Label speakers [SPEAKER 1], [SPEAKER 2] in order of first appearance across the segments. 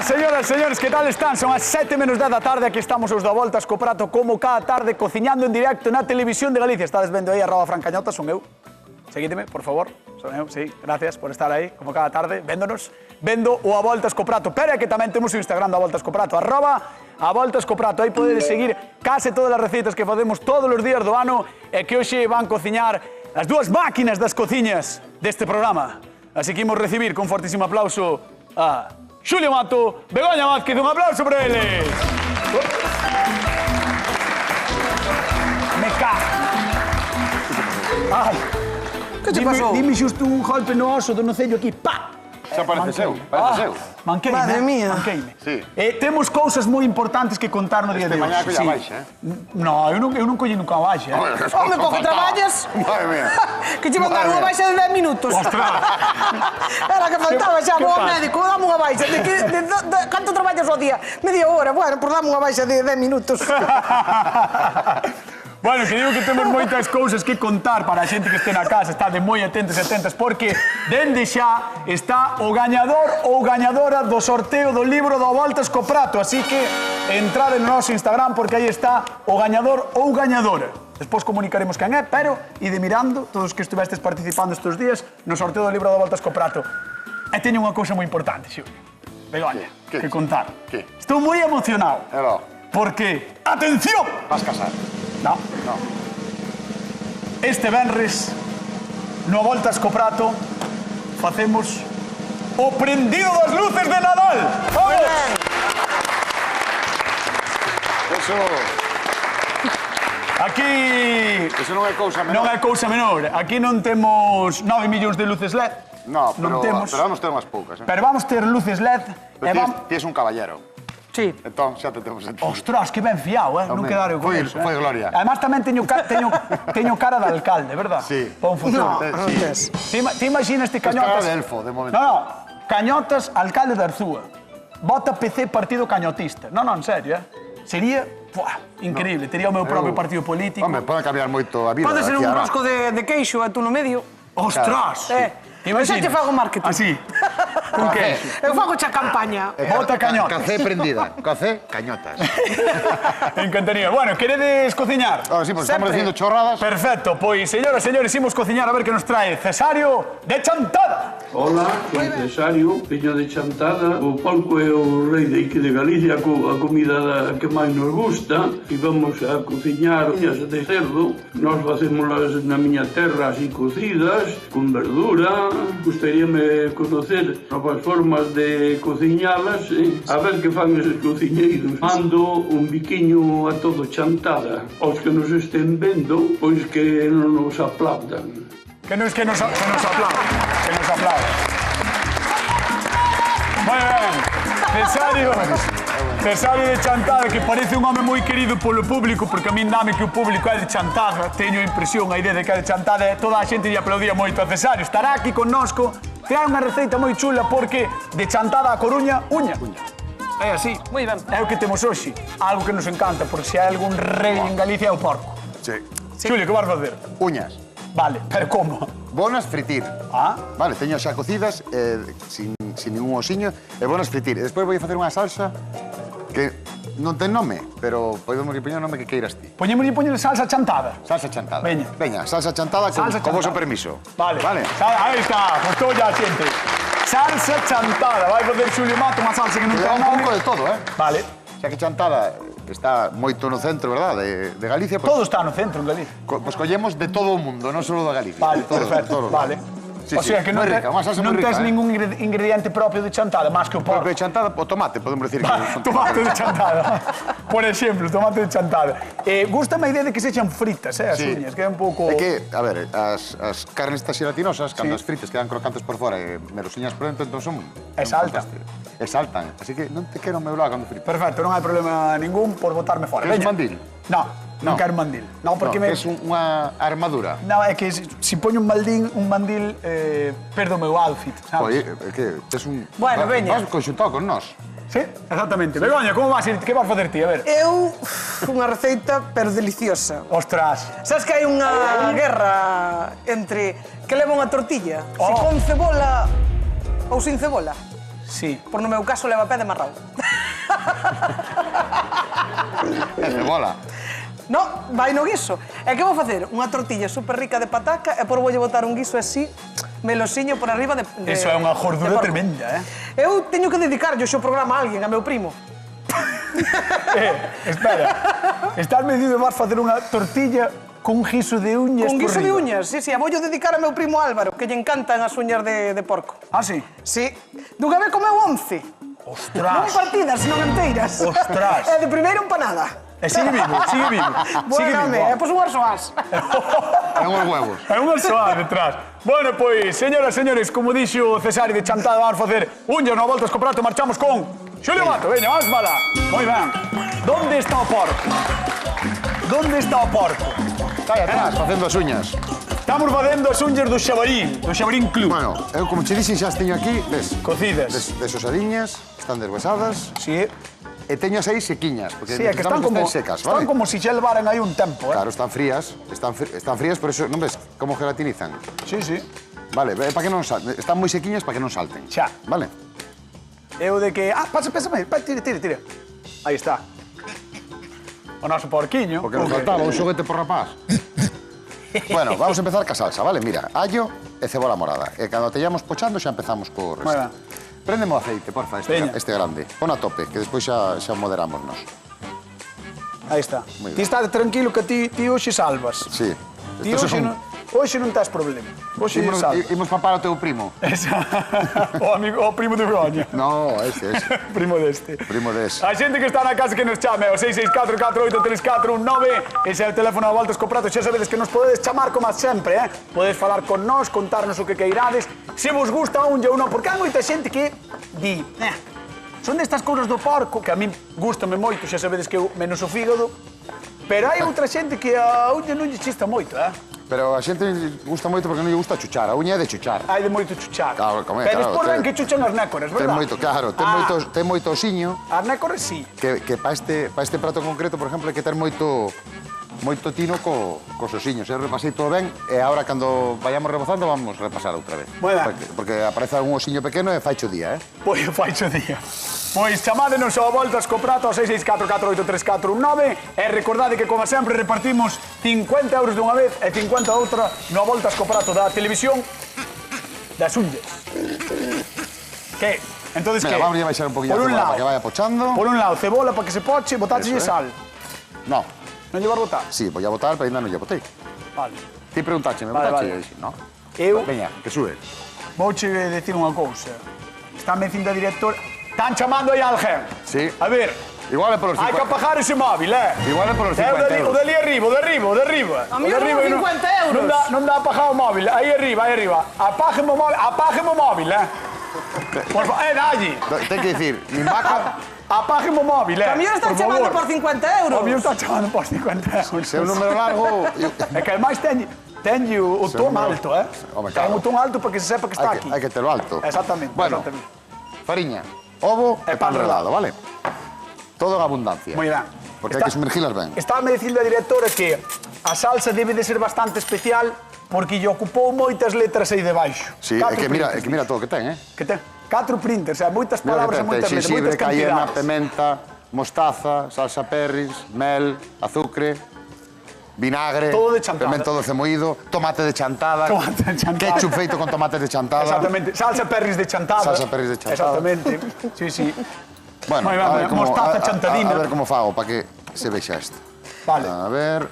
[SPEAKER 1] señoras e señores, que tal están? Son as 7 menos 10 da tarde, aquí estamos os da Voltas co Prato como cada tarde, cociñando en directo na televisión de Galicia. Estades vendo aí @Francañota, son eu. Seguídeme, por favor. Son eu, sí, gracias por estar aí, como cada tarde, véndonos. Vendo o A Voltas co Prato. Pero é que tamén temos o Instagram da Voltas co Prato, @AVoltasCoPrato. Aí podedes seguir case todas as receitas que facemos todos os días do ano e que hoxe van cociñar as dúas máquinas das cociñas deste programa. Así que imos recibir con fortísimo aplauso a Xulio Mato, Begoña Vázquez, un aplauso para eles. Me cago. Ai.
[SPEAKER 2] Que te pasou?
[SPEAKER 1] Dime xusto un golpe no oso do nocello aquí, pa!
[SPEAKER 3] Xa parece seu, parece seu.
[SPEAKER 1] Manqueime.
[SPEAKER 2] Madre mía.
[SPEAKER 1] Manqueime.
[SPEAKER 3] Sí.
[SPEAKER 1] Temos cousas moi importantes que contar no día de hoxe.
[SPEAKER 3] Mañá colla baixa,
[SPEAKER 1] No, eu non colli nunca a baixa.
[SPEAKER 2] Home, pouco traballas.
[SPEAKER 3] Madre mía.
[SPEAKER 2] Que te mandaron unha baixa de 10 minutos.
[SPEAKER 1] Ostras.
[SPEAKER 2] Era que faltaba xa,
[SPEAKER 1] Que
[SPEAKER 2] vou ao
[SPEAKER 1] pasa?
[SPEAKER 2] médico, dame unha baixa. Canto traballas ao día? Media hora. Bueno, por dame unha baixa de 10 minutos.
[SPEAKER 1] Bueno, que digo que temos moitas cousas que contar para a xente que este na casa, está de moi atentos e atentas, porque dende xa está o gañador ou gañadora do sorteo do libro do Voltas co Prato, así que entrade no noso Instagram porque aí está o gañador ou gañadora. Despois comunicaremos quen é, pero ide mirando, todos os que estuvestes participando estes días, no sorteo do libro do Voltas co Prato. E teño unha cousa moi importante, Xulio. Begoña,
[SPEAKER 3] Que?
[SPEAKER 1] que contar.
[SPEAKER 3] Que?
[SPEAKER 1] Estou moi emocionado.
[SPEAKER 3] Elo,
[SPEAKER 1] Porque, atención!
[SPEAKER 3] vas casar.
[SPEAKER 1] No.
[SPEAKER 3] No.
[SPEAKER 1] Este venres, no Voltas co Prato, facemos o prendido das luces de Nadal. Vamos!
[SPEAKER 3] Eso non é cousa menor.
[SPEAKER 1] Non é cousa menor. Aquí non temos 9 millóns de luces LED.
[SPEAKER 3] No,
[SPEAKER 1] non temos.
[SPEAKER 3] pero vamos ter unhas poucas, eh?
[SPEAKER 1] Pero vamos ter luces LED.
[SPEAKER 3] Pero ti és un caballero.
[SPEAKER 2] Sí.
[SPEAKER 3] Entón, xa te temos en ti.
[SPEAKER 1] Ostras, que ben fiao, eh? Non
[SPEAKER 3] Home,
[SPEAKER 1] quedar eu con
[SPEAKER 3] foi
[SPEAKER 1] eso,
[SPEAKER 3] foi gloria.
[SPEAKER 1] Además tamén teño cara de alcalde, verdad?
[SPEAKER 3] Sí.
[SPEAKER 1] Para un futuro.
[SPEAKER 2] No, non tes.
[SPEAKER 1] Ti imaginas este
[SPEAKER 3] Tes
[SPEAKER 1] Cañotas...
[SPEAKER 3] cara de elfo, de momento.
[SPEAKER 1] No, Cañotas, alcalde de Arzúa. Vota PC partido cañotista. No, en serio, Sería increíble. Tería o meu propio partido político.
[SPEAKER 3] Home, pode cambiar moito a vida.
[SPEAKER 2] Pode ser
[SPEAKER 3] aquí
[SPEAKER 2] un
[SPEAKER 3] ahora.
[SPEAKER 2] rosco de queixo e tú no medio.
[SPEAKER 1] Ostras!
[SPEAKER 2] Eu xa te fago marketing.
[SPEAKER 1] Así. Con que?
[SPEAKER 2] Eu fago xa campaña.
[SPEAKER 1] Vota Cañotas.
[SPEAKER 3] Café prendida. Café, cañotas.
[SPEAKER 1] Me encantaría. Bueno, queredes cociñar?
[SPEAKER 3] Ahora sí, porque estamos
[SPEAKER 2] Sempre.
[SPEAKER 3] dicindo chorradas.
[SPEAKER 1] Perfecto, pois, señoras e señores, imos cociñar a ver que nos trae Cesario de Chantada.
[SPEAKER 4] Hola, soy Cesario, peña de Chantada. O porco é o rei de aquí de Galicia, a comida que máis nos gusta. E vamos a cociñar ollas de cerdo. Nós facémolas na miña terra así cocidas, con verdura. Gustaríame conocer novas formas de cociñalas, a ver que fan eses cociñeiros. Mando un biquiño a todo Chantada. Aos que nos estén vendo, pois que non nos aplaudan.
[SPEAKER 1] Que nos aplaude. Que nos aplaude. Moi ben. Cesario de Chantada, que parece un home moi querido polo público, porque a min dame que o público é de Chantada. Teño a impresión, a idea de que é de Chantada, e toda a xente lle aplaudía moito a Cesario. Estará aquí connosco, trae unha receita moi chula, porque de Chantada a Coruña, uña. É así.
[SPEAKER 2] Moi ben.
[SPEAKER 1] É o que temos hoxe. Algo que nos encanta, porque se hai algún rei en Galicia é o porco.
[SPEAKER 3] Sí.
[SPEAKER 1] Xulio, que vas facer?
[SPEAKER 3] Uñas.
[SPEAKER 1] Vale, pero como?
[SPEAKER 3] Bonas fritir.
[SPEAKER 1] Ah?
[SPEAKER 3] Vale, teño xa cocidas, sin ningún osiño, e bonas fritir. E despois vou facer unha salsa que non ten nome, pero podemos poñer o nome que queiras ti.
[SPEAKER 1] Poñémoslle salsa chantada.
[SPEAKER 3] Salsa chantada.
[SPEAKER 1] Veña.
[SPEAKER 3] Veña, salsa chantada
[SPEAKER 1] Salsa
[SPEAKER 3] con vosso
[SPEAKER 1] chantada.
[SPEAKER 3] permiso.
[SPEAKER 1] Vale.
[SPEAKER 3] Vale.
[SPEAKER 1] Aí está, gustou ya a xente. Salsa chantada. Vai facer Xulio Mato unha salsa que non ten
[SPEAKER 3] Un
[SPEAKER 1] nome.
[SPEAKER 3] pouco de todo,
[SPEAKER 1] Vale.
[SPEAKER 3] Xa que chantada está moito no centro, verdad, de Galicia.
[SPEAKER 1] Todo está no centro, en Galicia.
[SPEAKER 3] Pois collemos de todo o mundo, non só de Galicia.
[SPEAKER 1] Vale,
[SPEAKER 3] de todo,
[SPEAKER 1] perfecto.
[SPEAKER 3] de todos
[SPEAKER 1] Vale.
[SPEAKER 3] lados. Sí,
[SPEAKER 1] O sea, que non
[SPEAKER 3] moi rica, unha salsa moi rica,
[SPEAKER 1] tes ningún ingrediente propio de chantada, máis que o porco.
[SPEAKER 3] Porque de chantada, o tomate, podemos decir que...
[SPEAKER 1] Tomate de chantada. Por exemplo, tomate de chantada. Gústame a idea de que se echan fritas, as
[SPEAKER 3] Sí.
[SPEAKER 1] uñas, que é un pouco...
[SPEAKER 3] É que, a ver, as carnes estas gelatinosas, cando as fritas quedan crocantes por fora e merosiñas por dentro, entón son
[SPEAKER 1] saltan.
[SPEAKER 3] fantásticas. E saltan. Así que non te quero ao meu lado cando fritas.
[SPEAKER 1] Perfecto, non hai problema ningún por botarme fora.
[SPEAKER 3] Queres
[SPEAKER 1] Veña.
[SPEAKER 3] mandil?
[SPEAKER 1] Non quero mandil. Non, porque me...
[SPEAKER 3] Es unha armadura.
[SPEAKER 1] Non, é que se poño un mandil, perdo o meu outfit, sabes?
[SPEAKER 3] Oye, é que tes un...
[SPEAKER 2] Bueno, veña.
[SPEAKER 3] Vas conxuntado con nós.
[SPEAKER 1] Sí, exactamente. Begoña, como vas a ir? Que vas facer ti? A ver.
[SPEAKER 2] Eu, unha receita, pero deliciosa.
[SPEAKER 1] Ostras.
[SPEAKER 2] Sabes que hai unha guerra entre que leva unha tortilla? Se
[SPEAKER 1] Oh.
[SPEAKER 2] con cebola ou sin cebola?
[SPEAKER 1] Sí.
[SPEAKER 2] Por no meu caso, leva pé de marrao.
[SPEAKER 3] É cebola.
[SPEAKER 2] No, vai no guiso. E que vou facer? Unha tortilla super rica de pataca e por voulle botar un guiso así, melosiño por arriba de
[SPEAKER 1] Eso é unha
[SPEAKER 2] de
[SPEAKER 1] gordura
[SPEAKER 2] porco.
[SPEAKER 1] tremenda,
[SPEAKER 2] Eu teño que dedicarlle o xo programa a alguén, a meu primo.
[SPEAKER 1] Espera, estás medido vas facer unha tortilla con guiso de uñas
[SPEAKER 2] Con
[SPEAKER 1] por
[SPEAKER 2] guiso de
[SPEAKER 1] riba.
[SPEAKER 2] uñas, sí, a voulle dedicar a meu primo Álvaro, que lle encantan as uñas de porco.
[SPEAKER 1] Ah, sí?
[SPEAKER 2] Sí, dunha vez comeu 11. Non
[SPEAKER 1] Ostras.
[SPEAKER 2] partidas, senón enteiras.
[SPEAKER 1] Ostras.
[SPEAKER 2] E de primeiro empanada.
[SPEAKER 1] E sigue vivo, sigue vivo. Sigue
[SPEAKER 2] Bueno,
[SPEAKER 1] vivo.
[SPEAKER 2] e pos unhas soas.
[SPEAKER 3] É uns huevos.
[SPEAKER 1] É unha soa detrás. Bueno, pois, señoras e señores, como dixo Cesari de Chantada, vamos facer unhas no voltas co prato, marchamos con Xulio Mato, veña, vamos mala. Moi ben. Donde está o porco? Donde está o porco?
[SPEAKER 3] Está aí atrás, facendo as uñas.
[SPEAKER 1] Estamos facendo as unhas do Xabarín Club.
[SPEAKER 3] Bueno, eu como che dixen xa as teño aquí, ves?
[SPEAKER 1] Cocidas.
[SPEAKER 3] Desosadiñas, están deshuesadas,
[SPEAKER 1] Sí,
[SPEAKER 3] e teño as aí sequiñas, porque
[SPEAKER 1] sí, é que están como,
[SPEAKER 3] secas,
[SPEAKER 1] están
[SPEAKER 3] vale?
[SPEAKER 1] como si xa levaran aí un tempo,
[SPEAKER 3] Claro, están frías, están frías, por eso, non ves como gelatinizan?
[SPEAKER 1] Sí, sí.
[SPEAKER 3] Vale, para que non salten, están moi sequiñas para que non salten.
[SPEAKER 1] Xa.
[SPEAKER 3] Vale?
[SPEAKER 1] Eu de que... Ah, pásame, tira. Aí está. O noso porquiño.
[SPEAKER 3] Porque nos faltaba un xoguete por rapaz. Bueno, vamos a empezar ca salsa, vale? Mira, allo e cebola morada. E cando teñamos pochando xa empezamos co resto.
[SPEAKER 1] Moi ben.
[SPEAKER 3] Préndeme o aceite, porfa,
[SPEAKER 1] Veña.
[SPEAKER 3] este grande. Pon a tope, que despois xa moderámonos.
[SPEAKER 1] Aí está.
[SPEAKER 3] Moi
[SPEAKER 1] Ti
[SPEAKER 3] ben.
[SPEAKER 1] estás tranquilo que ti hoxe salvas.
[SPEAKER 3] Sí.
[SPEAKER 1] Ti
[SPEAKER 3] Estos
[SPEAKER 1] hoxe non tes problema. Hoxe salvas.
[SPEAKER 3] Imos papar o teu primo.
[SPEAKER 1] O primo de Begoña.
[SPEAKER 3] No, ese.
[SPEAKER 1] Primo deste.
[SPEAKER 3] Primo dese.
[SPEAKER 1] A xente que está na casa que nos chame ao 664-483419. Ese é o teléfono a voltas co prato. Xa sabedes que nos podedes chamar como sempre, Podedes falar con nós, contarnos o que queirades. Se vos gusta a unha ou non, porque hai moita xente que di, son destas cousas do porco, que a min gustame moito, xa sabedes que eu menos o fígado, pero hai outra xente que a unha non lle chista moito,
[SPEAKER 3] Pero a xente gusta moito porque non lle gusta chuchar. A uña é de chuchar.
[SPEAKER 1] Hai de moito chuchar.
[SPEAKER 3] Claro, come,
[SPEAKER 1] pero
[SPEAKER 3] claro,
[SPEAKER 1] despois ven
[SPEAKER 3] ten-
[SPEAKER 1] que chuchan as nécoras,
[SPEAKER 3] Ten
[SPEAKER 1] verdad?
[SPEAKER 3] moito, claro, ten moito osiño
[SPEAKER 1] As nécoras sí.
[SPEAKER 3] que para este prato concreto, por exemplo, hai que ter moito tino cos osiños. Eu repasei todo ben e agora cando vayamos rebozando vamos repasar outra vez.
[SPEAKER 1] Moi ben.
[SPEAKER 3] Porque aparece algún osiño pequeno e faicho día,
[SPEAKER 1] Pois faicho día. Pois chamádenos ao voltas co prato ao 664-483419 e recordade que, como sempre, repartimos 50 euros dunha vez e 50 outra no voltas co prato da televisión das unhas. Que? Entonces,
[SPEAKER 3] Mira,
[SPEAKER 1] que?
[SPEAKER 3] vamos a baixar un poquinho a
[SPEAKER 1] Por un
[SPEAKER 3] cebola
[SPEAKER 1] lado,
[SPEAKER 3] para que vaya pochando.
[SPEAKER 1] por un lado, cebola para que se poche, botache
[SPEAKER 3] Eso,
[SPEAKER 1] sal.
[SPEAKER 3] No,
[SPEAKER 1] Non lle vas botar?
[SPEAKER 3] sí, voy a botar, pero ainda non lle botei.
[SPEAKER 1] Vale.
[SPEAKER 3] Ti preguntache, me
[SPEAKER 1] Vale,
[SPEAKER 3] botache?
[SPEAKER 1] vale.
[SPEAKER 3] E dixen, no.
[SPEAKER 1] Eu
[SPEAKER 3] Veña, que sube.
[SPEAKER 1] vouche decir unha cousa. Está me dicindo a directora... Están chamando aí a alguén.
[SPEAKER 3] Sí.
[SPEAKER 1] A ver,
[SPEAKER 3] Igual é por os
[SPEAKER 1] hai que
[SPEAKER 3] 50.
[SPEAKER 1] apagar ese móvil,
[SPEAKER 3] Igual é por os
[SPEAKER 1] É
[SPEAKER 3] 50
[SPEAKER 1] o de
[SPEAKER 3] euros.
[SPEAKER 1] ali arriba, o de arriba.
[SPEAKER 2] A mí eu roubo 50 euros.
[SPEAKER 1] Non dá a apagar o móvil. Aí arriba. Apágeme o móvil, Por favor, dalle.
[SPEAKER 3] Ten que dicir, min vaca,
[SPEAKER 1] Apágeme o móvil,
[SPEAKER 2] A mí eu están
[SPEAKER 1] por
[SPEAKER 2] chamando
[SPEAKER 1] favor.
[SPEAKER 2] por 50 euros.
[SPEAKER 1] O mío está chamando por 50 euros.
[SPEAKER 3] se é un número largo,
[SPEAKER 1] É que ademais teñe o
[SPEAKER 3] Se
[SPEAKER 1] ton
[SPEAKER 3] non-
[SPEAKER 1] alto,
[SPEAKER 3] Home,
[SPEAKER 1] Ten
[SPEAKER 3] claro.
[SPEAKER 1] o ton alto para que se sepa que está aquí.
[SPEAKER 3] hai que terlo alto.
[SPEAKER 1] Exactamente,
[SPEAKER 3] Bueno,
[SPEAKER 1] exactamente.
[SPEAKER 3] fariña, ovo
[SPEAKER 1] E
[SPEAKER 3] e pan
[SPEAKER 1] pan
[SPEAKER 3] relado, vale? Todo en abundancia.
[SPEAKER 1] Moi ben.
[SPEAKER 3] Porque hai que sumergilas ben.
[SPEAKER 1] Estábame dicindo a directora que a salsa debe de ser bastante especial porque lle ocupou moitas letras aí debaixo.
[SPEAKER 3] Sí, é
[SPEAKER 1] Catro
[SPEAKER 3] que mira
[SPEAKER 1] printers,
[SPEAKER 3] todo o que ten,
[SPEAKER 1] Que ten? 4 printers, moitas
[SPEAKER 3] Mira
[SPEAKER 1] palabras e
[SPEAKER 3] o que
[SPEAKER 1] moitas
[SPEAKER 3] ten,
[SPEAKER 1] letras,
[SPEAKER 3] xenxibre,
[SPEAKER 1] moitas
[SPEAKER 3] cayena,
[SPEAKER 1] cantidades.
[SPEAKER 3] pementa, mostaza, salsa perris, mel, azucre, vinagre,
[SPEAKER 1] Todo de chantada.
[SPEAKER 3] pemento doce moído, tomate de chantada,
[SPEAKER 1] Tomate de chantada.
[SPEAKER 3] ketchup feito con tomates de chantada.
[SPEAKER 1] Exactamente, salsa perris de chantada.
[SPEAKER 3] Salsa perris de chantada.
[SPEAKER 1] Exactamente, sí, sí.
[SPEAKER 3] Bueno,
[SPEAKER 1] Moi ben,
[SPEAKER 3] a ver como,
[SPEAKER 1] mostaza chantadina.
[SPEAKER 3] a ver como fago para que se vexa isto.
[SPEAKER 1] Vale.
[SPEAKER 3] A ver,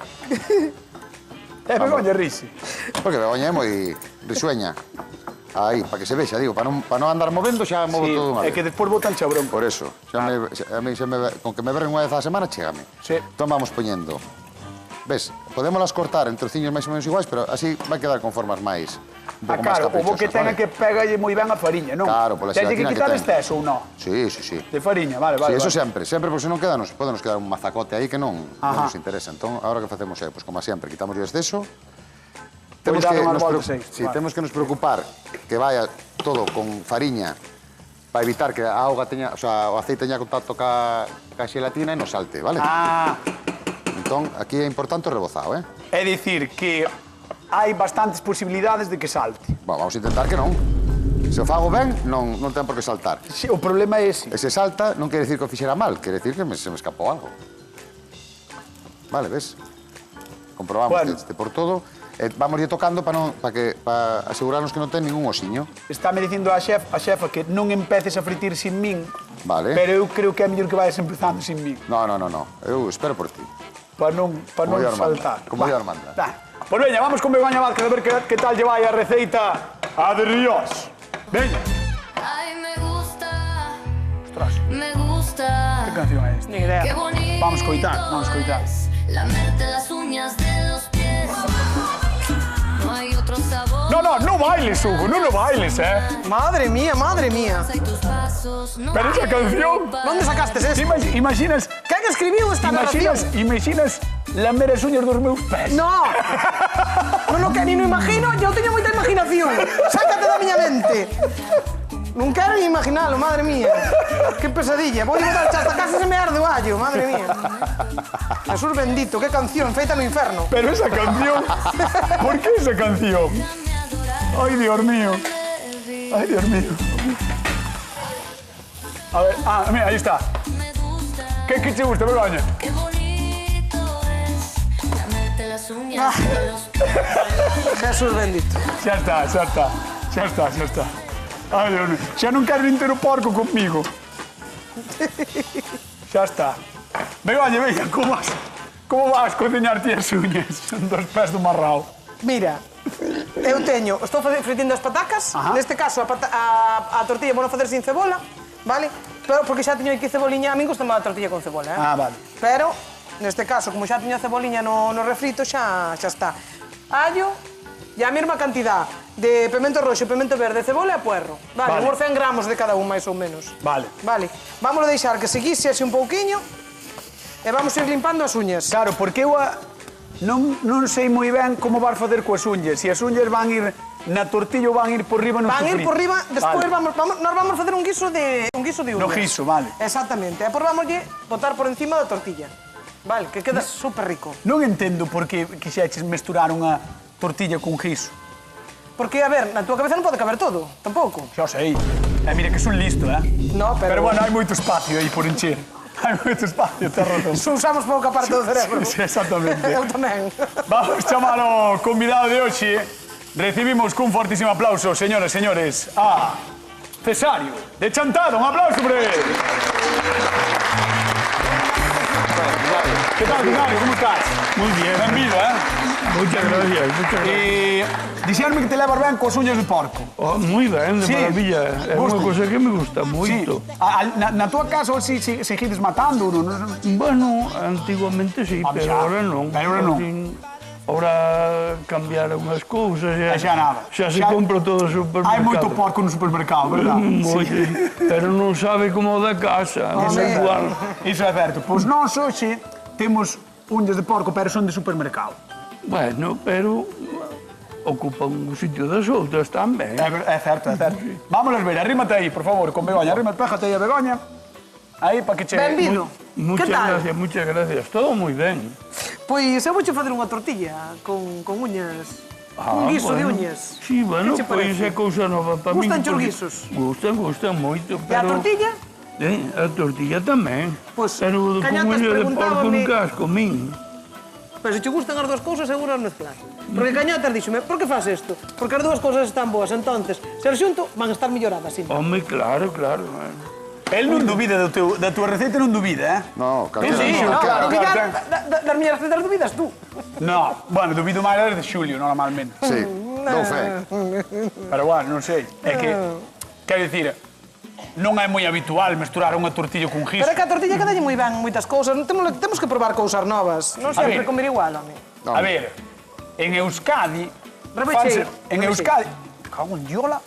[SPEAKER 1] Begoña rise.
[SPEAKER 3] porque Begoña é moi risueña. Aí, para que se vexa, digo, para non andar movendo xa movo
[SPEAKER 1] Sí,
[SPEAKER 3] todo unha
[SPEAKER 1] é
[SPEAKER 3] vez.
[SPEAKER 1] que despois botan chabrón.
[SPEAKER 3] Por eso, a mí con que me berren unha vez a semana, chégame.
[SPEAKER 1] Sí.
[SPEAKER 3] Entón vamos poñendo. Ves, podémolas cortar en trociños máis ou menos iguais, pero así vai quedar con formas máis un pouco máis
[SPEAKER 1] Claro, o bo que
[SPEAKER 3] caprichosas,
[SPEAKER 1] ten é
[SPEAKER 3] vale?
[SPEAKER 1] que pegalle moi ben a fariña, non?
[SPEAKER 3] Claro, pola
[SPEAKER 1] Tens que
[SPEAKER 3] xelatina que
[SPEAKER 1] quitar
[SPEAKER 3] ten.
[SPEAKER 1] exceso ou non?
[SPEAKER 3] Sí, sí, sí.
[SPEAKER 1] De fariña, vale.
[SPEAKER 3] Sí, eso sempre, porque se non queda, podenos quedar un mazacote aí que non
[SPEAKER 1] Ajá.
[SPEAKER 3] nos interesa. Entón, agora que facemos é, pois como sempre, quitamos o exceso.
[SPEAKER 1] Pois dar unhas voltas aí,
[SPEAKER 3] Sí,
[SPEAKER 1] vale.
[SPEAKER 3] temos que nos preocupar que vaya todo con fariña para evitar que a auga teña, o sea, o aceite teña contacto ca xelatina e non salte, vale?
[SPEAKER 1] Ah,
[SPEAKER 3] Entón, aquí é importante o rebozado,
[SPEAKER 1] é dicir que hai bastantes posibilidades de que salte.
[SPEAKER 3] Bueno, vamos a intentar que non. Se o fago ben, non ten por que saltar.
[SPEAKER 1] Sí, o problema é ese.
[SPEAKER 3] E se salta, non quere decir que o fixera mal, quere decir que se me escapou algo. Vale, ves? Comprobamos
[SPEAKER 1] Bueno.
[SPEAKER 3] que este por todo. Vamos ir tocando para asegurarnos que non ten ningún osiño.
[SPEAKER 1] Está me dicindo a xefa que non empeces a fritir sin min,
[SPEAKER 3] Vale.
[SPEAKER 1] pero eu creo que é mellor que vayas empezando sin min,
[SPEAKER 3] No. Eu espero por ti.
[SPEAKER 1] para non
[SPEAKER 3] Dios manda,
[SPEAKER 1] saltar.
[SPEAKER 3] como Dios manda.
[SPEAKER 1] Pois veña, vamos con Begoña Vázquez a ver que tal lle vai a receita a de Ríos. Veña.
[SPEAKER 5] Ay, me gusta,
[SPEAKER 1] Ostras,
[SPEAKER 5] me gusta.
[SPEAKER 1] que canción é esta?
[SPEAKER 2] Ni idea.
[SPEAKER 5] Qué bonito
[SPEAKER 1] Vamos a coitar.
[SPEAKER 5] es lamerte las uñas de los pies. No hay otro sabor.
[SPEAKER 1] No bailes, Hugo, non o bailes,
[SPEAKER 2] Madre mía, madre mía.
[SPEAKER 5] Hay tus pasos, no
[SPEAKER 1] Pero esa
[SPEAKER 5] hay
[SPEAKER 1] canción,
[SPEAKER 5] culpa.
[SPEAKER 2] ¿Dónde sacaste eso?
[SPEAKER 1] Imaginas,
[SPEAKER 2] Quen escribiu esta narración?
[SPEAKER 1] imaginas lamer as uñas dos meus pés?
[SPEAKER 2] No! Non que ni no imagino, eu teño moita imaginación. Sácate da miña mente. Non quero ni imaginalo, madre mía. Que pesadilla. Vou botar hasta casa se me arde o allo, madre mía. Jesús bendito, que canción feita no inferno.
[SPEAKER 1] Pero esa canción, ¿por qué esa canción? Ay, Dios mío. Ay, Dios mío. A ver, mira, ahí está. ¿Qué te gusta, Begoña?
[SPEAKER 5] Qué bonito es lamerte las uñas de los pies.
[SPEAKER 2] Jesús bendito.
[SPEAKER 1] Xa está. Ai, Dios mío. Xa non quero nin ter o porco conmigo. Xa está. Begoña, veña, como vas cociñar ti as uñas dos pés do marrao?
[SPEAKER 2] Mira, eu teño, estou fritindo as patacas,
[SPEAKER 1] Ajá.
[SPEAKER 2] neste caso a tortilla vou facer sin cebola, vale? Pero porque xa teño aquí ceboliña, a min gusta máis a tortilla con cebola,
[SPEAKER 1] Vale.
[SPEAKER 2] Pero, neste caso, como xa teño a ceboliña no refrito, xa está. Allo e a mesma cantidad de pemento roxo, pemento verde, cebola e puerro. Vale,
[SPEAKER 1] Vale.
[SPEAKER 2] uns 100 gramos de cada un, máis ou menos.
[SPEAKER 1] Vale.
[SPEAKER 2] Vale, vamos a deixar que seguise así un pouquiño e vamos a ir limpando as uñas.
[SPEAKER 1] Claro, porque eu non sei moi ben como vas facer coas uñas. Se as uñas van ir na tortilla ou van ir por riba no
[SPEAKER 2] Van a ir
[SPEAKER 1] sofrito.
[SPEAKER 2] por riba, despois
[SPEAKER 1] Vale.
[SPEAKER 2] nós vamos facer un guiso de uñas.
[SPEAKER 1] No guiso, vale.
[SPEAKER 2] Exactamente. E por vamoslle botar por encima da tortilla. Vale, que queda super rico.
[SPEAKER 1] Non entendo por que quixeches mesturar unha tortilla con guiso.
[SPEAKER 2] Porque, a ver, na túa cabeza non pode caber todo, tampouco.
[SPEAKER 1] Xa sei. Mira que son listo,
[SPEAKER 2] No,
[SPEAKER 1] Pero bueno, hai moito espacio aí por encher. Hai moito espacio, te razón.
[SPEAKER 2] Só usamos pouca parte do cerebro.
[SPEAKER 1] Sí, exactamente.
[SPEAKER 2] Eu tamén.
[SPEAKER 1] Vamos chamar ao convidado de hoxe. Recibimos cun fortísimo aplauso, señoras e señores, a Cesario de Chantada. Un aplauso por él. ¿Qué tal, Cesario? ¿Cómo estás?
[SPEAKER 6] Muy bien.
[SPEAKER 1] Benvido,
[SPEAKER 6] Muchas gracias.
[SPEAKER 1] Dixeronme que te levas ben coas uñas de porco.
[SPEAKER 6] Oh, muy bien, de
[SPEAKER 1] Sí.
[SPEAKER 6] maravilla. É
[SPEAKER 1] Gusto.
[SPEAKER 6] unha cosa que me gusta moito.
[SPEAKER 1] Na tua casa hoxe seguides matando, non?
[SPEAKER 6] Bueno, antiguamente sí,
[SPEAKER 1] Ah,
[SPEAKER 6] pero
[SPEAKER 1] xa.
[SPEAKER 6] ahora non.
[SPEAKER 1] Pero ahora non.
[SPEAKER 6] Ahora cambiaron as cousas.
[SPEAKER 1] Xa nada.
[SPEAKER 6] Xa se compra todo o supermercado.
[SPEAKER 1] Hai moito porco no supermercado, verdad?
[SPEAKER 6] Moito. Pero non sabe como o da casa. Non é igual.
[SPEAKER 1] Iso é certo. Pois nós hoxe temos uñas de porco, pero son de supermercado.
[SPEAKER 6] Bueno, pero ocupan un sitio das outras tamén.
[SPEAKER 1] É certo, é certo. Vamos a ver, arrímate aí, por favor, con Begoña. Arrímate, péjate aí a Begoña. Aí, para que che...
[SPEAKER 2] Benvido.
[SPEAKER 6] Muchas
[SPEAKER 2] Que tal?
[SPEAKER 6] gracias, muchas gracias. Todo moi ben.
[SPEAKER 2] Pois eu vouche facer unha tortilla con uñas. Un guiso de uñas.
[SPEAKER 6] Sí, bueno,
[SPEAKER 2] Que che
[SPEAKER 6] pois
[SPEAKER 2] parece?
[SPEAKER 6] é cousa nova para min.
[SPEAKER 2] Gustan os
[SPEAKER 6] porque-
[SPEAKER 2] guisos?
[SPEAKER 6] Gustan moito,
[SPEAKER 2] E a
[SPEAKER 6] pero...
[SPEAKER 2] tortilla?
[SPEAKER 6] A tortilla tamén.
[SPEAKER 2] Pois,
[SPEAKER 6] pero con
[SPEAKER 2] Cañotas
[SPEAKER 6] unha de porco
[SPEAKER 2] preguntábame-
[SPEAKER 6] nunca as comín.
[SPEAKER 2] Pero se te gustan as dúas cousas, seguro as mezclar. Porque Cañotas díxome, por que faz isto? Porque as dúas cousas están boas, entonces, se as xunto, van a estar melloradas, sí.
[SPEAKER 6] Home, claro.
[SPEAKER 1] El non dubida da tua receita, non dubida,
[SPEAKER 3] No,
[SPEAKER 2] Sí,
[SPEAKER 3] calquera.
[SPEAKER 2] no,
[SPEAKER 1] claro,
[SPEAKER 2] dubidar
[SPEAKER 1] claro.
[SPEAKER 2] das miñas recetas dubidas tú.
[SPEAKER 1] No, bueno, dubido máis das de Xulio, normalmente.
[SPEAKER 3] Sí, dou fe.
[SPEAKER 1] Pero bueno, non sei. É que, quero dicir, non é moi habitual mesturar unha tortilla con guiso.
[SPEAKER 2] Pero é que a tortilla quedalle moi ben moitas cousas, temos que probar cousas novas. Non sempre
[SPEAKER 1] ver.
[SPEAKER 2] comer igual, home.
[SPEAKER 3] No.
[SPEAKER 1] A ver, en Euskadi...
[SPEAKER 2] Rebecheiro,
[SPEAKER 1] En
[SPEAKER 2] rebecheiro.
[SPEAKER 1] Euskadi... Cago en diola.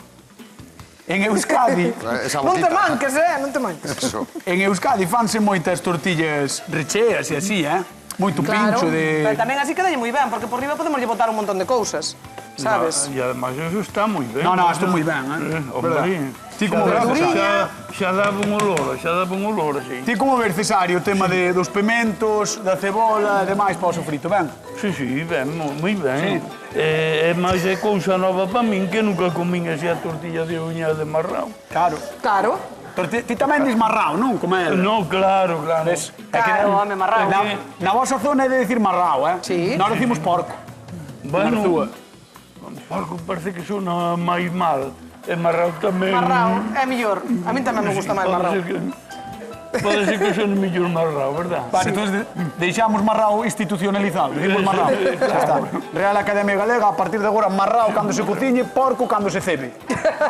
[SPEAKER 1] En Euskadi...
[SPEAKER 3] Esa
[SPEAKER 2] Non te
[SPEAKER 3] boquita.
[SPEAKER 2] manques, non te manques.
[SPEAKER 3] Eso.
[SPEAKER 1] En Euskadi fanse moitas tortillas recheas e así, Moito pincho
[SPEAKER 2] Pero
[SPEAKER 1] de...
[SPEAKER 2] tamén así quedalle moi ben, porque por riba podemos lle botar un montón de cousas. sabes?
[SPEAKER 6] E ademais eso está moi ben.
[SPEAKER 1] No, isto moi ben,
[SPEAKER 6] Hombre,
[SPEAKER 1] Ti como ves, Cesario?
[SPEAKER 6] xa daba un olor, así.
[SPEAKER 1] Ti como ves, Cesario, o tema dos pimentos, da cebola e demais para o sofrito, ben?
[SPEAKER 6] Sí, ben, moi ben. É máis de cousa nova para min que nunca comín así a tortilla de uña de marrao.
[SPEAKER 1] Claro.
[SPEAKER 2] Claro.
[SPEAKER 1] Pero ti tamén dis marrao, non? Como é?
[SPEAKER 6] No, claro.
[SPEAKER 1] Ves?
[SPEAKER 2] Claro, home, marrao.
[SPEAKER 1] Na vosa zona é de decir marrao,
[SPEAKER 2] Sí.
[SPEAKER 1] Nós decimos porco.
[SPEAKER 6] Bueno, porco parece que sona máis mal. E marrao tamén...
[SPEAKER 2] Marrao, é mellor. A min tamén me gusta máis marrao.
[SPEAKER 6] Pode ser que son mellor marrao, verdad?
[SPEAKER 1] Vale, entón deixamos marrao institucionalizado. Decimos marrao. Xa está. Real Academia Galega, a partir de agora, marrao cando se cociñe, porco cando se cebe.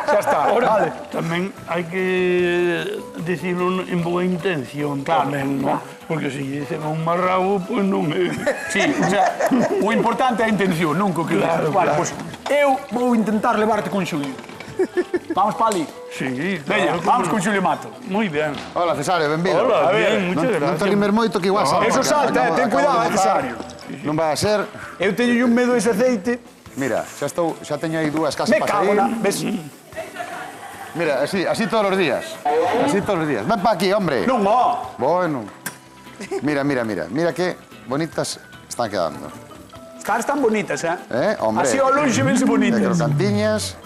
[SPEAKER 1] Xa está, vale.
[SPEAKER 6] Tamén hai que dicilo en boa intención tamén, non? Porque se dicen un marrao, pois non é...
[SPEAKER 1] Sí, o sea, o importante é a intención, non co que
[SPEAKER 6] Claro,
[SPEAKER 1] dices. Vale,
[SPEAKER 6] claro.
[SPEAKER 1] pois eu vou intentar levarte con Xulio. Vamos pa ali.
[SPEAKER 6] Sí,
[SPEAKER 1] Veña, vamos con Xulio Mato.
[SPEAKER 6] Moi ben.
[SPEAKER 3] Hola, Cesario, benvido.
[SPEAKER 6] Hola,
[SPEAKER 1] ver,
[SPEAKER 6] bien, muchas
[SPEAKER 3] Non te
[SPEAKER 6] gracias.
[SPEAKER 3] rimes moito que igual salta.
[SPEAKER 1] Eso salta, ten cuidado, Cesario.
[SPEAKER 3] Non vai a ser...
[SPEAKER 1] Eu teño un medo ese aceite.
[SPEAKER 3] Mira, xa teño aí dúas casas
[SPEAKER 1] Me
[SPEAKER 3] para
[SPEAKER 1] cago
[SPEAKER 3] sair.
[SPEAKER 1] na... Ves?
[SPEAKER 3] Mira, así todos os días. Así todos os días. Ven para aquí, hombre.
[SPEAKER 1] Non, ó.
[SPEAKER 3] Bueno. Mira que bonitas están quedando.
[SPEAKER 1] As caras están bonitas,
[SPEAKER 3] Hombre.
[SPEAKER 1] Así ao longe vense
[SPEAKER 3] De
[SPEAKER 1] bonitas.
[SPEAKER 3] crocantiñas.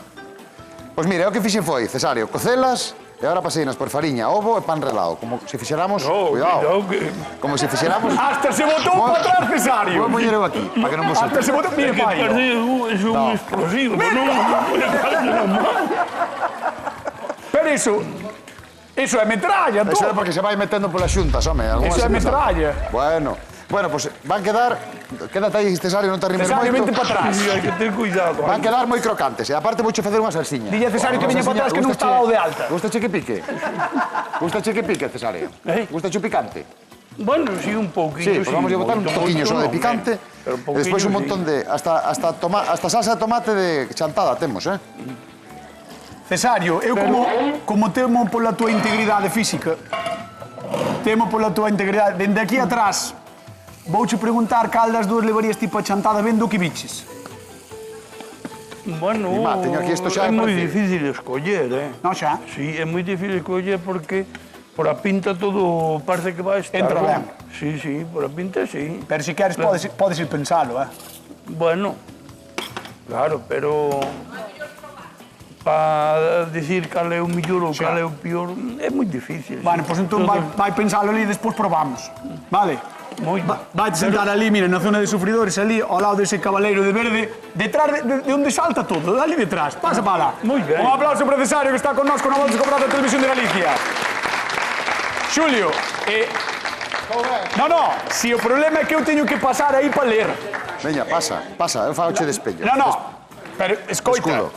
[SPEAKER 3] Pois mira, o que fixen foi, Cesario, cocelas e agora paseinas por fariña, ovo e pan relado. Como se fixéramos... Cuidado.
[SPEAKER 6] que...
[SPEAKER 3] Como se fixéramos...
[SPEAKER 1] Hasta se botou para atrás, Cesario.
[SPEAKER 3] Vou poñer eu aquí, para que non vos
[SPEAKER 1] Hasta se botou... Mire,
[SPEAKER 6] Que
[SPEAKER 1] pai.
[SPEAKER 6] parece es un explosivo, non?
[SPEAKER 1] Pero eso é metralla, tú.
[SPEAKER 3] Eso é porque se vai metendo polas xuntas, home.
[SPEAKER 1] Eso é metralla.
[SPEAKER 3] Bueno, pues van quedar... Quédate aí, Cesario, non te rimes
[SPEAKER 1] Cesario, vente
[SPEAKER 3] moito.
[SPEAKER 1] para atrás.
[SPEAKER 6] Sí, hai que ter cuidado.
[SPEAKER 3] Van quedar moi crocantes. E aparte vouche facer unha salsiña.
[SPEAKER 1] Dille a Cesario que viña para atrás que non estaba o de alta.
[SPEAKER 3] Gustache que pique? Gustache que pique, Cesario? Gustache o picante?
[SPEAKER 6] Bueno, sí, un pouquinho.
[SPEAKER 3] Sí, pues vamos a botar un
[SPEAKER 6] moito,
[SPEAKER 3] toquiño
[SPEAKER 6] moito
[SPEAKER 3] só de
[SPEAKER 6] non,
[SPEAKER 3] picante.
[SPEAKER 6] pero
[SPEAKER 3] E despois un montón de... Hasta salsa de tomate de chantada temos,
[SPEAKER 1] Cesario, eu como temo pola tua integridade física, temo pola tua integridade, dende aquí atrás, vouche preguntar cal das dúas levarías tipo a chantada vendo o que biches.
[SPEAKER 6] Bueno,
[SPEAKER 3] Mima, teño aquí isto xa
[SPEAKER 6] é moi
[SPEAKER 3] parece.
[SPEAKER 6] difícil escoller,
[SPEAKER 1] Non xa?
[SPEAKER 6] Sí, é moi difícil escoller porque por a pinta todo parece que vai estar
[SPEAKER 1] Entra
[SPEAKER 6] bon.
[SPEAKER 1] ben.
[SPEAKER 6] Sí, por a pinta sí.
[SPEAKER 1] Pero se queres podes ir pensalo,
[SPEAKER 6] Bueno, claro, pero para dicir cal é o mellor ou cal é o pior é moi difícil.
[SPEAKER 1] Bueno, pois entón vai pensalo ali e despois probamos. Vale?
[SPEAKER 6] Moi
[SPEAKER 1] Vai sentar ali, mira, na zona de sufridores, ali, ao lado dese cabaleiro de verde, detrás de onde salta todo, ali detrás. Pasa para lá.
[SPEAKER 6] Moi ben.
[SPEAKER 1] Un aplauso para o Cesario que está connosco na Volta Escobrada da Televisión de Galicia. Xulio, No, si o problema é que eu teño que pasar aí para ler.
[SPEAKER 3] Veña, pasa, eu fagoche de espello.
[SPEAKER 1] No, pero escoita.
[SPEAKER 3] Escudo.